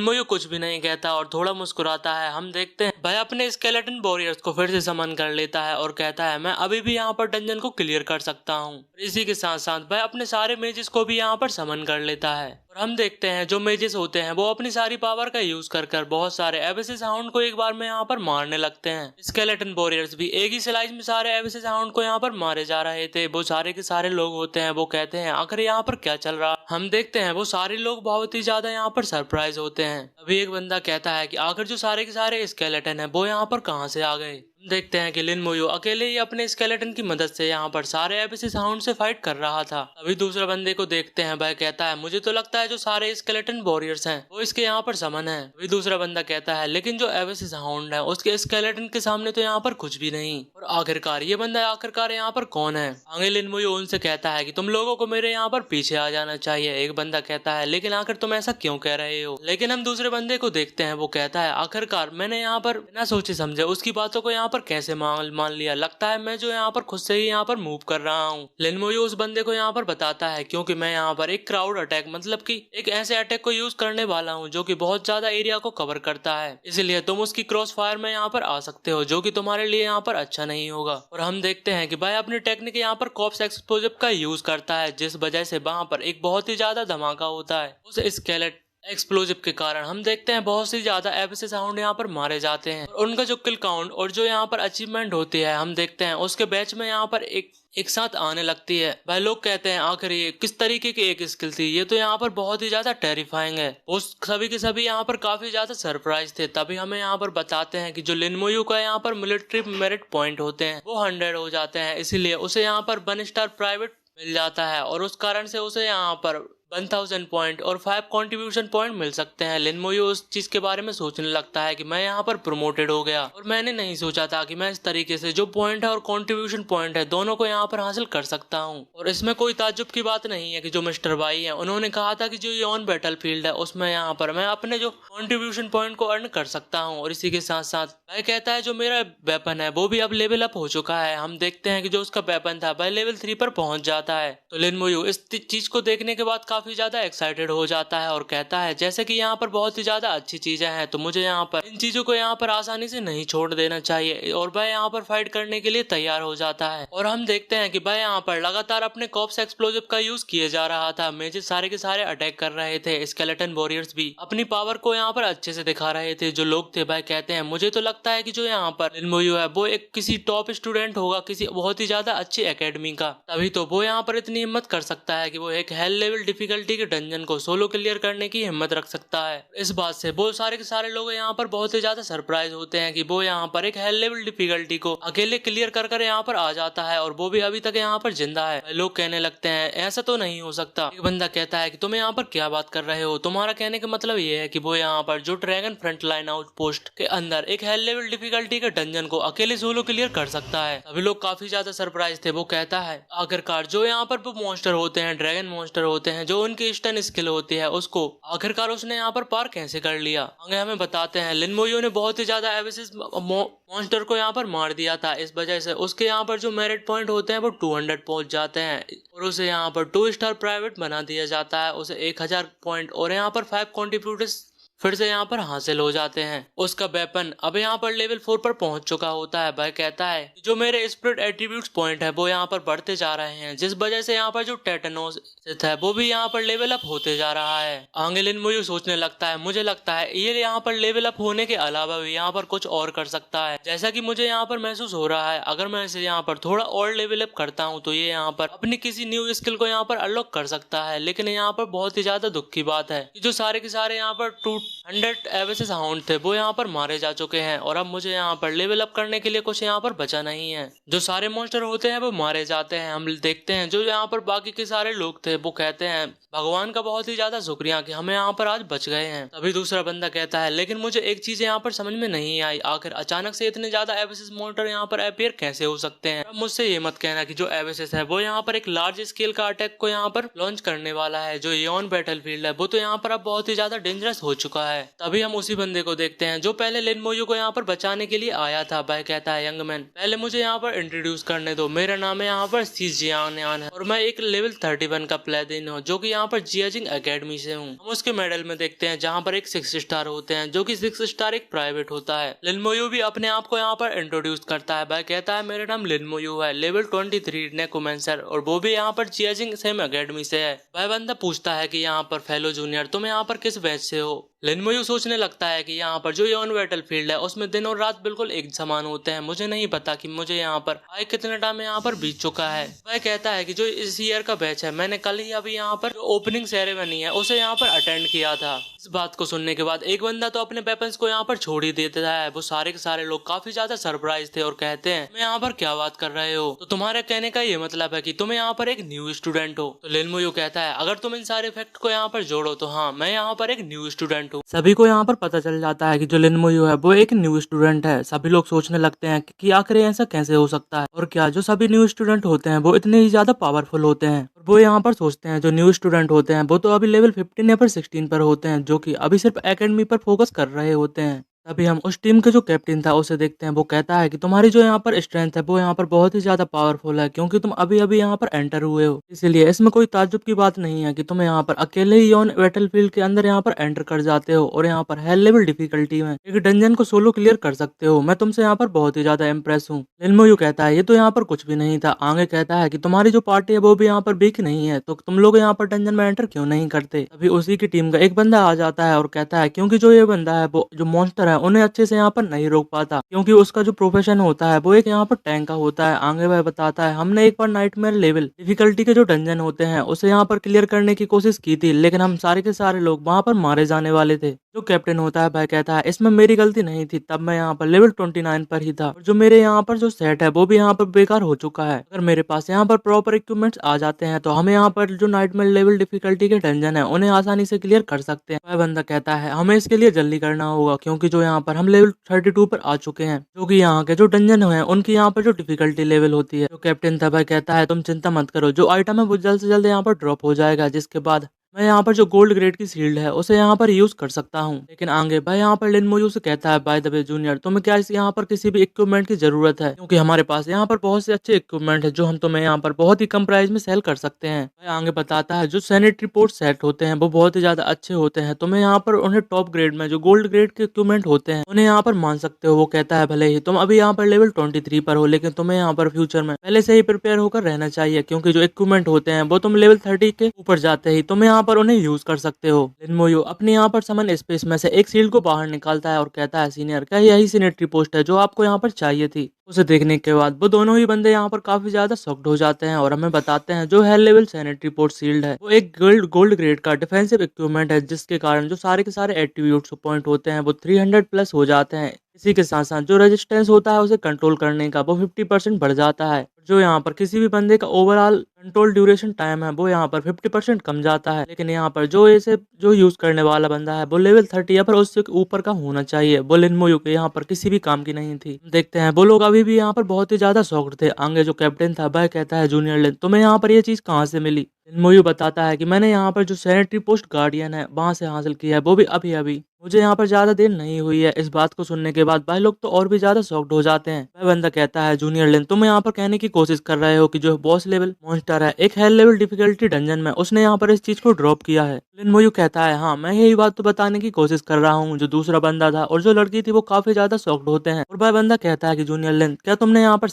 मोयो कुछ भी नहीं कहता और थोड़ा मुस्कुराता है। हम देखते हैं वह अपने स्केलेटन वॉरियर्स को फिर से समन कर लेता है और कहता है मैं अभी भी यहाँ पर डंजन को क्लियर कर सकता हूँ। इसी के साथ साथ वह अपने सारे मेजेस को भी यहाँ पर समन कर लेता है और हम देखते हैं जो मेजेस होते हैं वो अपनी सारी पावर का यूज कर बहुत सारे एवेसिस हाउंड को एक बार में यहाँ पर मारने लगते हैं। स्केलेटन वॉरियर्स भी एक ही स्लाइस में सारे एवेसिस हाउंड को यहाँ पर मारे जा रहे थे। वो सारे के सारे लोग होते हैं वो कहते हैं आखिर यहाँ पर क्या चल रहा। हम देखते हैं वो सारे लोग बहुत ही ज्यादा यहाँ पर सरप्राइज होते हैं। अभी एक बंदा कहता है कि आखिर जो सारे के सारे स्केलेटन है वो यहाँ पर कहाँ से आ गए। देखते हैं कि लिन मोयो अकेले ही अपने स्केलेटन की मदद से यहाँ पर सारे एवेसिस हाउंड से फाइट कर रहा था। अभी दूसरे बंदे को देखते हैं, वह कहता है मुझे तो लगता है जो सारे स्केलेटन वॉरियर्स हैं वो इसके यहाँ पर समन है। अभी दूसरा बंदा कहता है लेकिन जो एवेसिस हाउंड है उसके स्केलेटन के सामने तो यहाँ पर कुछ भी नहीं। और आखिरकार ये बंदा आखिरकार यहाँ पर कौन है। आगे लिन मोयो उनसे कहता है कि तुम लोगों को मेरे यहाँ पर पीछे आ जाना चाहिए। एक बंदा कहता है लेकिन आखिर तुम ऐसा क्यों कह रहे हो। लेकिन हम दूसरे बंदे को देखते हैं, वो कहता है आखिरकार मैंने यहाँ पर बिना सोचे समझे उसकी बातों को यहाँ पर कैसे मान लिया। लगता है मैं जो यहाँ पर खुद से ही यहाँ पर मूव कर रहा हूँ। लिन मोयो उस बंदे को यहाँ पर बताता है क्योंकि मैं यहाँ पर एक क्राउड अटैक मतलब कि एक ऐसे अटैक को यूज करने वाला हूँ जो कि बहुत ज्यादा एरिया को कवर करता है, इसलिए तुम उसकी क्रॉस फायर में यहाँ पर आ सकते हो जो कि तुम्हारे लिए यहाँ पर अच्छा नहीं होगा। और हम देखते हैं कि भाई अपनी टेक्निक यहाँ पर कॉप्स एक्सप्लोजिव का यूज करता है जिस वजह से वहां पर एक बहुत ही ज्यादा धमाका होता है। उस स्केलेट एक्सप्लोजिव के कारण हम देखते हैं बहुत सी ज्यादा एवेसिस हाउंड यहाँ पर मारे जाते हैं और उनका जो किल काउंट और जो यहाँ पर अचीवमेंट होती है हम देखते हैं उसके बैच में यहाँ पर एक साथ आने लगती है। भाई लोग कहते हैं आखिर ये किस तरीके की एक स्किल थी, ये तो यहाँ पर बहुत ही ज्यादा टेरिफाइंग है। उस सभी के सभी यहाँ पर काफी ज्यादा सरप्राइज थे। तभी हमें यहाँ पर बताते हैं कि जो लिन मोयो का यहाँ पर मिलिट्री मेरिट पॉइंट होते हैं वो 100 हो जाते हैं, इसीलिए उसे यहाँ पर 1 स्टार प्राइवेट मिल जाता है और उस कारण से उसे यहाँ पर 1000 पॉइंट और 5 कंट्रीब्यूशन पॉइंट मिल सकते हैं। लिन मोयो उस चीज के बारे में सोचने लगता है कि मैं यहाँ पर प्रमोटेड हो गया और मैंने नहीं सोचा था कि मैं इस तरीके से जो पॉइंट है और कंट्रीब्यूशन पॉइंट है दोनों को यहाँ पर हासिल कर सकता हूँ। और इसमें कोई ताज्जुब की बात नहीं है कि जो मिस्टर वाई है उन्होंने कहा था कि जो ये ऑन बैटल फील्ड है उसमें यहाँ पर मैं अपने जो कंट्रीब्यूशन पॉइंट को अर्न कर सकता हूँ। और इसी के साथ साथ वह कहता है जो मेरा वेपन है वो भी अब लेवल अप हो चुका है। हम देखते हैं कि जो उसका वेपन था वह लेवल 3 पर पहुंच जाता है। तो लिन मोयो इस चीज को देखने के बाद काफी ज्यादा एक्साइटेड हो जाता है और कहता है जैसे कि यहाँ पर बहुत ही ज्यादा अच्छी चीजें हैं तो मुझे यहाँ पर इन चीजों को यहाँ पर आसानी से नहीं छोड़ देना चाहिए। और वह यहाँ पर फाइट करने के लिए तैयार हो जाता है। और हम देखते हैं कि वह यहाँ पर लगातार अपने कॉप्स एक्सप्लोजिव का यूज किए जा रहा था। मेजेस सारे के सारे अटैक कर रहे थे। स्केलेटन वॉरियर्स भी अपनी पावर को यहाँ पर अच्छे से दिखा रहे थे। जो लोग थे वह कहते हैं मुझे तो लगता है कि जो यहाँ पर लिन मोयो है वो एक किसी टॉप स्टूडेंट होगा किसी बहुत ही ज्यादा अच्छी एकेडमी का, तभी तो वो यहाँ पर इतनी हिम्मत कर सकता है कि वो एक हेल लेवल डिफिकल्टी के डंजन को सोलो क्लियर करने की हिम्मत रख सकता है। इस बात से वो सारे के सारे लोग यहाँ पर बहुत ही ज्यादा सरप्राइज होते हैं कि वो यहाँ पर एक हेल लेवल डिफिकल्टी को अकेले क्लियर कर यहाँ पर आ जाता है और वो भी अभी तक यहाँ पर जिंदा है। लोग कहने लगते हैं ऐसा तो नहीं हो सकता। एक बंदा कहता है कि तुम यहाँ पर क्या बात कर रहे हो, तुम्हारा कहने का मतलब ये है कि वो यहाँ पर जो ड्रैगन फ्रंट लाइन आउटपोस्ट के अंदर एक हेल लेवल डिफिकल्टी के डंजन को अकेले सोलो क्लियर कर सकता है। सभी लोग काफी ज्यादा सरप्राइज थे। वो कहता है आखिरकार जो यहाँ पर वो मॉन्स्टर होते हैं ड्रैगन मॉन्स्टर होते हैं जो उनकी स्टन स्किल होती है उसको आखिरकार उसने यहाँ पर पार कैसे कर लिया। आगे हमें बताते हैं लिन मोयो ने बहुत ही ज्यादा एवेसिस मॉन्स्टर को यहाँ पर मार दिया था। इस वजह से उसके यहाँ पर जो मेरिट पॉइंट होते हैं वो 200 पहुंच जाते हैं और उसे यहाँ पर 2 स्टार प्राइवेट बना दिया जाता है। उसे 1000 पॉइंट और यहाँ पर 5 कंट्रीब्यूटर्स फिर से यहाँ पर हासिल हो जाते हैं। उसका वेपन अब यहाँ पर लेवल 4 पर पहुंच चुका होता है। वह कहता है जो मेरे स्पिरिट एट्रीब्यूट्स पॉइंट है वो यहाँ पर बढ़ते जा रहे हैं जिस वजह से यहाँ पर जो टेटनोस है वो भी यहाँ पर लेवल अप होते जा रहा है। आगे लिन मोयो सोचने लगता है मुझे लगता है ये यहाँ पर लेवल अप होने के अलावा भी यहाँ पर कुछ और कर सकता है। जैसा कि मुझे यहाँ पर महसूस हो रहा है अगर मैं इसे यहाँ पर थोड़ा और लेवल अप करता हूँ तो ये यहाँ पर अपनी किसी न्यू स्किल को यहाँ पर अनलॉक कर सकता है। लेकिन यहाँ पर बहुत ही ज्यादा दुख की बात है जो सारे के सारे यहाँ पर टूट 100 एवेसिस हाउंड थे वो यहाँ पर मारे जा चुके हैं और अब मुझे यहाँ पर लेवल अप करने के लिए कुछ यहाँ पर बचा नहीं है। जो सारे मॉन्स्टर होते हैं वो मारे जाते हैं। हम देखते हैं जो यहाँ पर बाकी के सारे लोग थे वो कहते हैं भगवान का बहुत ही ज्यादा शुक्रिया कि हमें यहाँ पर आज बच गए हैं। तभी दूसरा बंदा कहता है लेकिन मुझे एक चीज यहाँ पर समझ में नहीं आई, आखिर अचानक से इतने ज्यादा एवेसिस मॉन्स्टर यहाँ पर अपीयर कैसे हो सकते हैं। अब मुझसे ये मत कहना कि जो एवेसिस है वो यहाँ पर एक लार्ज स्केल का अटैक को यहाँ पर लॉन्च करने वाला है। जो इयॉन बैटलफील्ड है वो तो यहाँ पर अब बहुत ही ज्यादा डेंजरस हो चुका है। तभी हम उसी बंदे को देखते हैं जो पहले लिन मोयू को यहाँ पर बचाने के लिए आया था। वह कहता है यंग मैन पहले मुझे यहाँ पर इंट्रोड्यूस करने दो, मेरा नाम है यहाँ पर सीजियान है और मैं एक लेवल 31 का प्लेटिन हूँ जो कि यहाँ पर जियाजिंग एकेडमी से हूँ। हम उसके मेडल में देखते हैं जहाँ पर एक 6 स्टार होते हैं जो कि 6 स्टार एक प्राइवेट होता है। लिन मोयू भी अपने आप को यहाँ पर इंट्रोड्यूस करता है। वह कहता है मेरा नाम लिन मोयू है, लेवल 23 नेकोमेंसर और वो भी यहाँ पर जियाजिंग सेम एकेडमी से है। वह बंदा पूछता है कि यहाँ पर फेलो जूनियर तुम यहाँ पर किस बैच से हो। लिन मोयू सोचने लगता है कि यहाँ पर जो इयॉन बैटलफील्ड है उसमें दिन और रात बिल्कुल एक समान होते हैं। मुझे नहीं पता कि मुझे यहाँ पर आए कितने टाइम यहाँ पर बीत चुका है। वह कहता है कि जो इस ईयर का बैच है मैंने कल ही अभी यहाँ पर ओपनिंग सेरेमनी है उसे यहाँ पर अटेंड किया था। इस बात को सुनने के बाद एक बंदा तो अपने वेपन्स को यहाँ पर छोड़ ही देता है। वो सारे के सारे लोग काफी ज्यादा सरप्राइज थे और कहते हैं मैं यहाँ पर क्या बात कर रहे हो, तो तुम्हारे कहने का ये मतलब है कि तुम यहाँ पर एक न्यू स्टूडेंट हो। तो लिन मोयू कहता है अगर तुम इन सारे फैक्ट को यहाँ पर जोड़ो तो हाँ मैं यहाँ पर एक न्यू स्टूडेंट हूँ। सभी को यहाँ पर पता चल जाता है कि जो लिन मोयू है वो एक न्यू स्टूडेंट है। सभी लोग सोचने लगते हैं कि आखिर ऐसा कैसे हो सकता है और क्या जो सभी न्यू स्टूडेंट होते हैं वो इतने ही ज्यादा पावरफुल होते हैं। और वो यहाँ पर सोचते हैं जो न्यू स्टूडेंट होते हैं वो तो अभी लेवल 15 या फिर 16 पर होते हैं जो कि अभी सिर्फ एकेडमी पर फोकस कर रहे होते हैं। तभी हम उस टीम के जो कैप्टन था उसे देखते हैं। वो कहता है कि तुम्हारी जो यहाँ पर स्ट्रेंथ है वो यहाँ पर बहुत ही ज्यादा पावरफुल है क्योंकि तुम अभी अभी यहाँ पर एंटर हुए हो, इसीलिए इसमें कोई ताज्जुब की बात नहीं है कि तुम यहाँ पर अकेले ही इयॉन बैटलफील्ड के अंदर यहाँ पर एंटर कर जाते हो और यहाँ पर हाई लेवल डिफिकल्टी में एक डंजन को सोलो क्लियर कर सकते हो। मैं तुमसे यहाँ पर बहुत ही ज्यादा इम्प्रेस हूँ। लिन मोयू कहता है ये तो यहाँ पर कुछ भी नहीं था। आगे कहता है कि तुम्हारी जो पार्टी है वो भी यहाँ पर वीक नहीं है तो तुम लोग यहाँ पर डंजन में एंटर क्यों नहीं करते। तभी उसी की टीम का एक बंदा आ जाता है और कहता है क्योंकि जो ये बंदा है वो जो मॉन्स्टर है उन्हें अच्छे से यहाँ पर नहीं रोक पाता क्योंकि उसका जो प्रोफेशन होता है वो एक यहाँ पर टैंक का होता है। आगे वह बताता है हमने एक बार नाइटमेयर लेवल डिफिकल्टी के जो डंजन होते हैं उसे यहाँ पर क्लियर करने की कोशिश की थी लेकिन हम सारे के सारे लोग वहाँ पर मारे जाने वाले थे। जो कैप्टन होता है वह कहता है इसमें मेरी गलती नहीं थी, तब मैं यहाँ पर लेवल 29 पर ही था और जो मेरे यहाँ पर जो सेट है वो भी यहाँ पर बेकार हो चुका है। अगर मेरे पास यहाँ पर प्रॉपर इक्विपमेंट्स आ जाते हैं तो हमें यहाँ पर जो नाइटमेयर लेवल डिफिकल्टी के डंजन है उन्हें आसानी से क्लियर कर सकते हैं। वह बंदा कहता है हमें इसके लिए जल्दी करना होगा क्योंकि जो यहाँ पर हम लेवल 32 पर आ चुके हैं जो कि यहाँ के जो डंजन है उनकी यहाँ पर जो डिफिकल्टी लेवल होती है। जो कैप्टन था वह कहता है तुम चिंता मत करो, जो आइटम है वो जल्द से जल्द यहाँ पर ड्रॉप हो जाएगा जिसके बाद मैं यहाँ पर जो गोल्ड ग्रेड की शील्ड है उसे यहाँ पर यूज कर सकता हूँ। लेकिन आगे भाई यहाँ पर लिन मोयू से कहता है बाय द वे जूनियर तुम्हें क्या इस यहाँ पर किसी भी इक्विपमेंट की जरूरत है क्योंकि हमारे पास यहाँ पर बहुत से अच्छे इक्विपमेंट है जो हम तुम्हें यहाँ पर बहुत ही कम प्राइस में सेल कर सकते हैं। भाई आगे बताता है जो सैनिटरी पोर्ट सेट होते हैं वो बहुत ही ज्यादा अच्छे होते हैं, तुम्हें यहाँ पर उन्हें टॉप ग्रेड में जो गोल्ड ग्रेड के इक्विपमेंट होते हैं उन्हें यहाँ पर मान सकते हो। वो कहता है भले ही तुम अभी यहाँ पर लेवल 23 पर हो लेकिन तुम्हें यहाँ पर फ्यूचर में पहले से ही प्रिपेयर होकर रहना चाहिए क्योंकि जो इक्विपमेंट होते हैं वो तुम लेवल 30 के ऊपर जाते ही तुम यहाँ पर उन्हें यूज कर सकते हो। लिन मोयू अपने यहाँ पर समन स्पेस में से एक शील्ड को बाहर निकालता है और कहता है सीनियर क्या यही सैनिटरी पोस्ट है जो आपको यहाँ पर चाहिए थी। उसे देखने के बाद वो दोनों ही बंदे यहाँ पर काफी ज्यादा शॉक्ड हो जाते हैं और हमें बताते हैं जो high level sanitary port shield है वो एक गोल्ड ग्रेड का डिफेंसिव इक्विपमेंट है जिसके कारण जो सारे के सारे एट्रीब्यूट्स पॉइंट होते हैं वो 300 प्लस हो जाते हैं। इसी के साथ साथ जो रेजिस्टेंस होता है उसे कंट्रोल करने का वो 50% बढ़ जाता है। जो यहाँ पर किसी भी बंदे का ओवरऑल कंट्रोल ड्यूरेशन टाइम है वो यहाँ पर 50% कम जाता है। लेकिन यहाँ पर जो इसे जो यूज करने वाला बंदा है वो लेवल 30 या फिर उससे ऊपर का होना चाहिए। वो लिन मोयू के यहाँ पर किसी भी काम की नहीं थी। देखते हैं वो लोग अभी भी यहाँ पर बहुत ही ज्यादा शॉक्ड थे। आगे जो कैप्टन था वह कहता है जूनियर लिन तुम्हें यहाँ पर ये चीज कहाँ से मिली। लिन मोयू बताता है कि मैंने यहाँ पर जो सैनिटरी पोस्ट गार्डियन है वहां से हासिल किया है, वो भी अभी अभी मुझे यहाँ पर ज्यादा देर नहीं हुई है। इस बात को सुनने के बाद भाई लोग तो और भी ज्यादा शॉक्ड हो जाते हैं। वह बंदा कहता है जूनियर लिन तुम यहाँ पर कहने की कोशिश कर रहे हो कि जो बॉस लेवल मॉन्स्टर है एक हाई लेवल डिफिकल्टी डंजन में उसने यहाँ पर इस चीज को ड्रॉप किया है। लिन मोयू कहता है हाँ मैं यही बात तो बताने की कोशिश कर रहा हूँ। जो दूसरा बंदा था और जो लड़की थी वो काफी ज्यादा शॉक्ड होते हैं और वह बंदा कहता है कि जूनियर लिन क्या तुमने यहाँ पर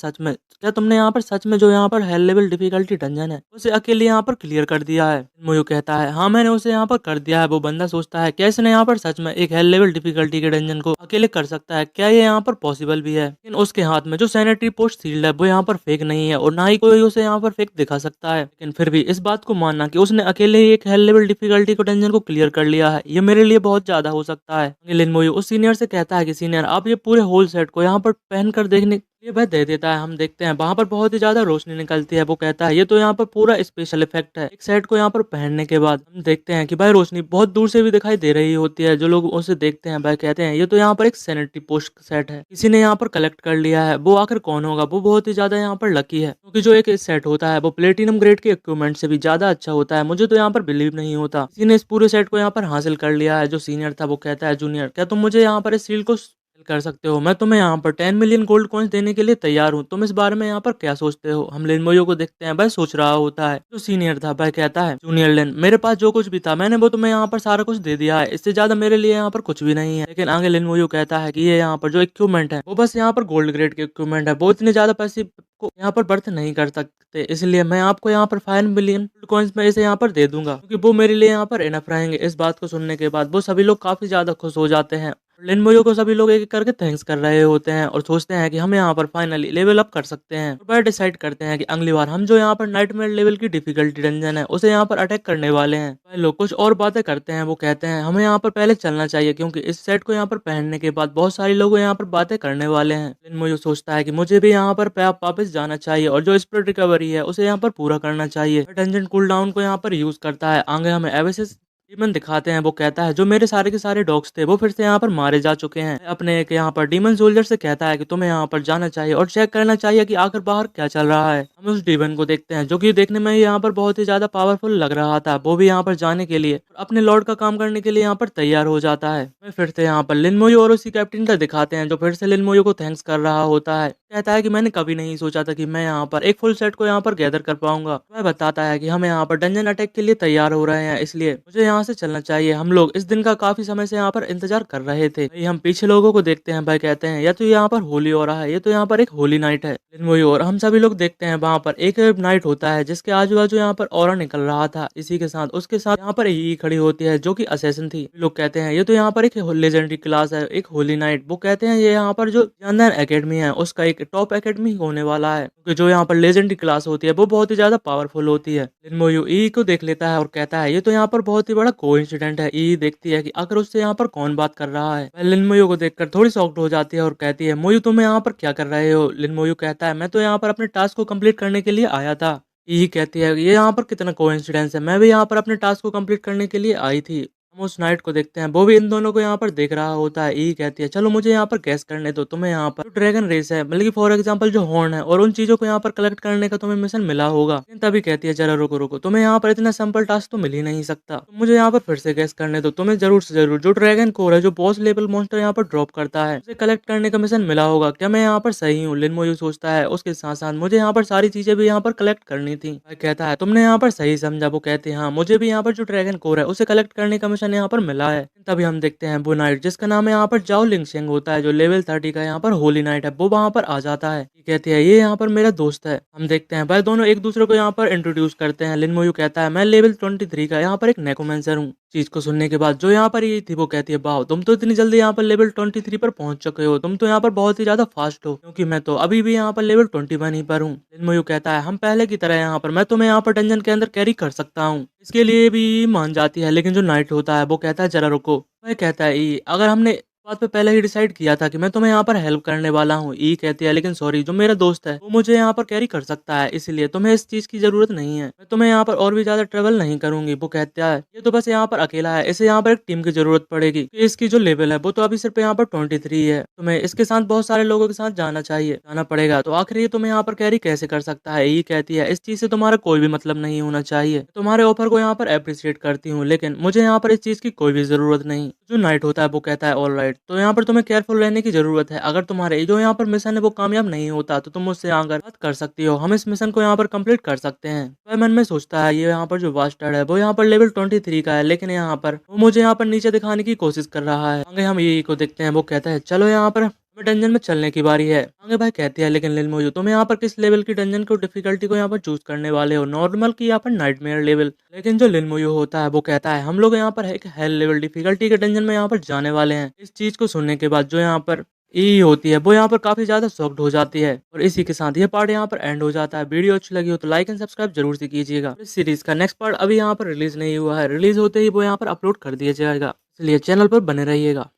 सच में जो यहाँ पर हाई लेवल डिफिकल्टी डंजन है उसे अकेले यहाँ पर क्लियर कर दिया है। मोयो कहता है हाँ मैंने उसे यहाँ पर कर दिया है। वो बंदा सोचता है क्या इसने यहाँ पर सच में एक हेल लेवल डिफिकल्टी के डंजन को अकेले कर सकता है, क्या ये यहाँ पर पॉसिबल भी है। लेकिन उसके हाथ में जो सैनिटरी पोस्ट शील्ड है वो यहाँ पर फेक नहीं है और ना ही कोई उसे यहाँ पर फेक दिखा सकता है। लेकिन फिर भी इस बात को मानना कि उसने अकेले ही एक हेल लेवल डिफिकल्टी को डंजन को क्लियर कर लिया है, ये मेरे लिए बहुत ज्यादा हो सकता है। लिन मोयो उस सीनियर से कहता है कि सीनियर आप ये पूरे होल सेट को यहाँ पर पहन कर देखने ये वह दे देता है। हम देखते हैं वहां पर बहुत ही ज्यादा रोशनी निकलती है। वो कहता है ये तो यहाँ पर पूरा स्पेशल इफेक्ट है। एक सेट को यहाँ पर पहनने के बाद हम देखते हैं कि भाई रोशनी बहुत दूर से भी दिखाई दे रही होती है। जो लोग उसे देखते हैं भाई कहते हैं ये तो यहाँ पर एक सैनिटरी पोस्ट सेट है, किसी ने यहाँ पर कलेक्ट कर लिया है। वो आखिर कौन होगा, वो बहुत ही ज्यादा यहाँ पर लकी है क्योंकि जो एक सेट होता है वो प्लेटिनम ग्रेड के इक्विपमेंट से भी ज्यादा अच्छा होता है। मुझे तो यहाँ पर बिलीव नहीं होता किसी ने इस पूरे सेट को यहाँ पर हासिल कर लिया है। जो सीनियर था वो कहता है जूनियर क्या तुम मुझे यहाँ पर इस सील को कर सकते हो, मैं तुम्हें यहाँ पर 10 मिलियन गोल्ड कॉइन्स देने के लिए तैयार हूँ, तुम इस बारे में यहाँ पर क्या सोचते हो। हम लिनमोयो को देखते हैं भाई सोच रहा होता है। जो सीनियर था भाई कहता है जूनियर लिन मेरे पास जो कुछ भी था मैंने वो तुम्हें यहाँ पर सारा कुछ दे दिया है, इससे ज्यादा मेरे लिए यहाँ पर कुछ भी नहीं है। लेकिन आगे लिनमोयो कहता है कि ये यहाँ पर जो इक्विपमेंट है वो बस यहाँ पर गोल्ड ग्रेड के इक्विपमेंट है, वो इतने ज्यादा पैसे को यहाँ पर बर्थ नहीं कर सकते, इसलिए मैं आपको यहाँ पर 5 मिलियन कॉइन्स में इसे यहाँ पर दे दूंगा क्योंकि वो मेरे लिए यहाँ पर इनफ रहेंगे। इस बात को सुनने के बाद वो सभी लोग काफी ज्यादा खुश हो जाते हैं। लिनमोयो को सभी लोग एक एक करके थैंक्स कर रहे होते हैं और सोचते हैं कि हम यहाँ पर फाइनली लेवल अप कर सकते हैं। और वह डिसाइड करते हैं कि अगली बार हम जो यहाँ पर नाइटमेयर लेवल की डिफिकल्टी डंजन है उसे यहाँ पर अटैक करने वाले हैं। वह लोग कुछ और बातें करते हैं। वो कहते हैं हमें यहाँ पर पहले चलना चाहिए क्योंकि इस सेट को यहाँ पर पहनने के बाद बहुत सारे लोग यहाँ पर बातें करने वाले हैं। लिनमोयो सोचता है कि मुझे भी यहाँ पर वापस जाना चाहिए और जो स्पिरिट रिकवरी है उसे यहाँ पर पूरा करना चाहिए। डंजन कूल डाउन को यहाँ पर यूज करता है। आगे हमें एवेसिस डीमन दिखाते हैं। वो कहता है जो मेरे सारे के सारे डॉग्स थे वो फिर से यहाँ पर मारे जा चुके हैं। अपने एक यहाँ पर डीमन सोल्जर से कहता है कि तुम्हें यहाँ पर जाना चाहिए और चेक करना चाहिए कि आखिर बाहर क्या चल रहा है। हम उस डीमन को देखते हैं जो कि देखने में यहाँ पर बहुत ही ज्यादा पावरफुल लग रहा था। वो भी यहाँ पर जाने के लिए अपने लॉर्ड का काम करने के लिए यहाँ पर तैयार हो जाता है। मैं फिर से यहाँ पर लिनमोयो और उसी कैप्टन का दिखाते हैं जो फिर से लिनमोयो को थैंक्स कर रहा होता है। कहता है कि मैंने कभी नहीं सोचा था कि मैं यहाँ पर एक फुल सेट को यहाँ पर गैदर कर पाऊंगा। वह बताता है कि हम यहाँ पर डंजन अटैक के लिए तैयार हो रहे हैं, इसलिए मुझे यहाँ से चलना चाहिए। हम लोग इस दिन का काफी समय से यहाँ पर इंतजार कर रहे थे। भाई हम पीछे लोगों को देखते हैं। भाई कहते हैं या तो यहाँ पर होली हो रहा है, ये तो यहाँ पर एक होली नाइट है। लिनमोयो और हम सभी लोग देखते हैं वहाँ पर एक नाइट होता है जिसके आजू बाजू यहाँ पर ऑरा निकल रहा था। इसी के साथ उसके साथ यहाँ पर ई खड़ी होती है जो कि असैसिन थी। लोग कहते हैं ये तो यहाँ पर एक लेजेंडरी क्लास है, एक होली नाइट। वो कहते हैं ये यहाँ पर जो जानदार एकेडमी है उसका एक टॉप एकेडमी होने वाला है क्योंकि जो यहाँ पर लेजेंडरी क्लास होती है वो बहुत ही ज्यादा पावरफुल होती है। लिनमोयो ई को देख लेता है और कहता है ये तो यहाँ पर बहुत ही बड़ा कोइंसिडेंट है। ई देखती है कि आखिर उससे यहाँ पर कौन बात कर रहा है। वह लिनमोयो को देखकर थोड़ी शॉक्ड हो जाती है और कहती है मोयो तुम यहाँ पर क्या कर रहे हो। लिनमोयो कहता है मैं तो यहाँ पर अपने टास्क को कंप्लीट करने के लिए आया था। ई कहती है ये यहाँ पर कितना कोइंसिडेंस है, मैं भी यहाँ पर अपने टास्क को कंप्लीट करने के लिए आई थी। हम उस नाइट को देखते हैं वो भी इन दोनों को यहाँ पर देख रहा होता है। ई कहती है चलो मुझे यहाँ पर गैस करने दो, तुम्हें यहाँ पर ड्रैगन रेस है मतलब कि फॉर एग्जांपल जो हॉर्न है और उन चीजों को यहाँ पर कलेक्ट करने का तुम्हें मिशन मिला होगा। लेकिन तभी कहती है जरा रुको रुको, तुम्हें यहाँ पर इतना सिंपल टास्क तो मिल ही नहीं सकता, तो मुझे यहाँ पर फिर से गैस करने दो। तुम्हें जरूर से जरूर जो ड्रैगन कोर है जो बॉस लेवल मॉन्स्टर यहाँ पर ड्रॉप करता है उसे कलेक्ट करने का मिशन मिला होगा। क्या मैं यहाँ पर सही हूँ। लिनमोयो सोचता है उसके साथ साथ मुझे यहाँ पर सारी चीजें भी यहाँ पर कलेक्ट करनी थी। कहता है तुमने यहाँ पर सही समझा। वो कहते हैं हाँ मुझे भी यहाँ पर जो ड्रैगन कोर है उसे कलेक्ट करने का मिशन यहाँ पर मिला है। तभी हम देखते हैं वो नाइट जिसका नाम है यहाँ पर जाओ लिंगशेंग होता है जो लेवल 30 का यहाँ पर होली नाइट है, वो वहाँ पर आ जाता है। कहती है ये यहाँ पर मेरा दोस्त है। हम देखते हैं भाई दोनों एक दूसरे को यहाँ पर इंट्रोड्यूस करते हैं। लिनमोयू कहता है मैं लेवल 23 का यहाँ पर एक नेकोमेंसर हूँ। चीज को सुनने के बाद जो यहाँ पर ये थी वो कहती है वाह तुम तो इतनी जल्दी यहाँ पर लेवल 23 पर पहुंच चुके हो, तुम तो यहाँ पर बहुत ही ज्यादा फास्ट हो क्योंकि मैं तो अभी भी यहाँ पर लेवल 21 ही पर हूँ। लिनमोयू कहता है हम पहले की तरह यहाँ पर मैं तुम्हें यहाँ पर डंजन के अंदर कैरी कर सकता हूँ। इसके लिए भी मान जाती है। लेकिन जो नाइट होता है वो कहता है जरा रुको। वह कहता है ई अगर हमने बात पे पहले ही डिसाइड किया था कि मैं तुम्हें यहाँ पर हेल्प करने वाला हूँ। ई कहती है लेकिन सॉरी जो मेरा दोस्त है वो मुझे यहाँ पर कैरी कर सकता है, इसलिए तुम्हें इस चीज की जरूरत नहीं है, मैं तुम्हें यहाँ पर और भी ज्यादा ट्रेवल नहीं करूंगी। वो कहता है ये तो बस यहाँ पर अकेला है, इसे यहाँ पर एक टीम की जरूरत पड़ेगी। इसकी जो लेवल है वो तो अभी सिर्फ यहाँ पर 23 है, तुम्हें इसके साथ बहुत सारे लोगों के साथ जाना पड़ेगा। तो आखिर ये तुम्हें यहाँ पर कैरी कैसे कर सकता है। ई कहती है इस चीज से तुम्हारा कोई भी मतलब नहीं होना चाहिए, तुम्हारे ऑफर को यहाँ पर अप्रिशिएट करती हूँ लेकिन मुझे यहाँ पर इस चीज की कोई भी जरूरत नहीं। जो नाइट होता है वो कहता है ऑल राइट, तो यहाँ पर तुम्हें केयरफुल रहने की जरूरत है। अगर तुम्हारे जो यहाँ पर मिशन है वो कामयाब नहीं होता तो तुम मुझसे आकर बात कर सकती हो, हम इस मिशन को यहाँ पर कंप्लीट कर सकते हैं। वह मन में सोचता है ये यहाँ पर जो बास्टर्ड है वो यहाँ पर लेवल 23 का है लेकिन यहाँ पर वो मुझे यहाँ पर नीचे दिखाने की कोशिश कर रहा है। आगे हम ये को देखते हैं। वो कहता है चलो यहाँ पर हमें डंजन में चलने की बारी है। आगे भाई कहती है, लेकिन लिन मोयू तुम यहाँ पर किस लेवल की डंजन को डिफिकल्टी को यहाँ पर चूज करने वाले हो, नॉर्मल की यहाँ पर नाइटमेयर लेवल। लेकिन जो लिन मोयू होता है वो कहता है हम लोग यहाँ पर एक हेल लेवल डिफिकल्टी के डंजन में यहाँ पर जाने वाले हैं। इस चीज को सुनने के बाद जो यहाँ पर ई होती है वो यहाँ पर काफी ज्यादा शॉक्ड हो जाती है और इसी के साथ ये पार्ट यहाँ पर एंड हो जाता है। वीडियो अच्छी लगी हो तो लाइक एंड सब्सक्राइब जरूर से कीजिएगा। इस सीरीज का नेक्स्ट पार्ट अभी यहाँ पर रिलीज नहीं हुआ है, रिलीज होते ही वो यहाँ पर अपलोड कर दिया जाएगा, इसलिए चैनल पर बने रहिएगा।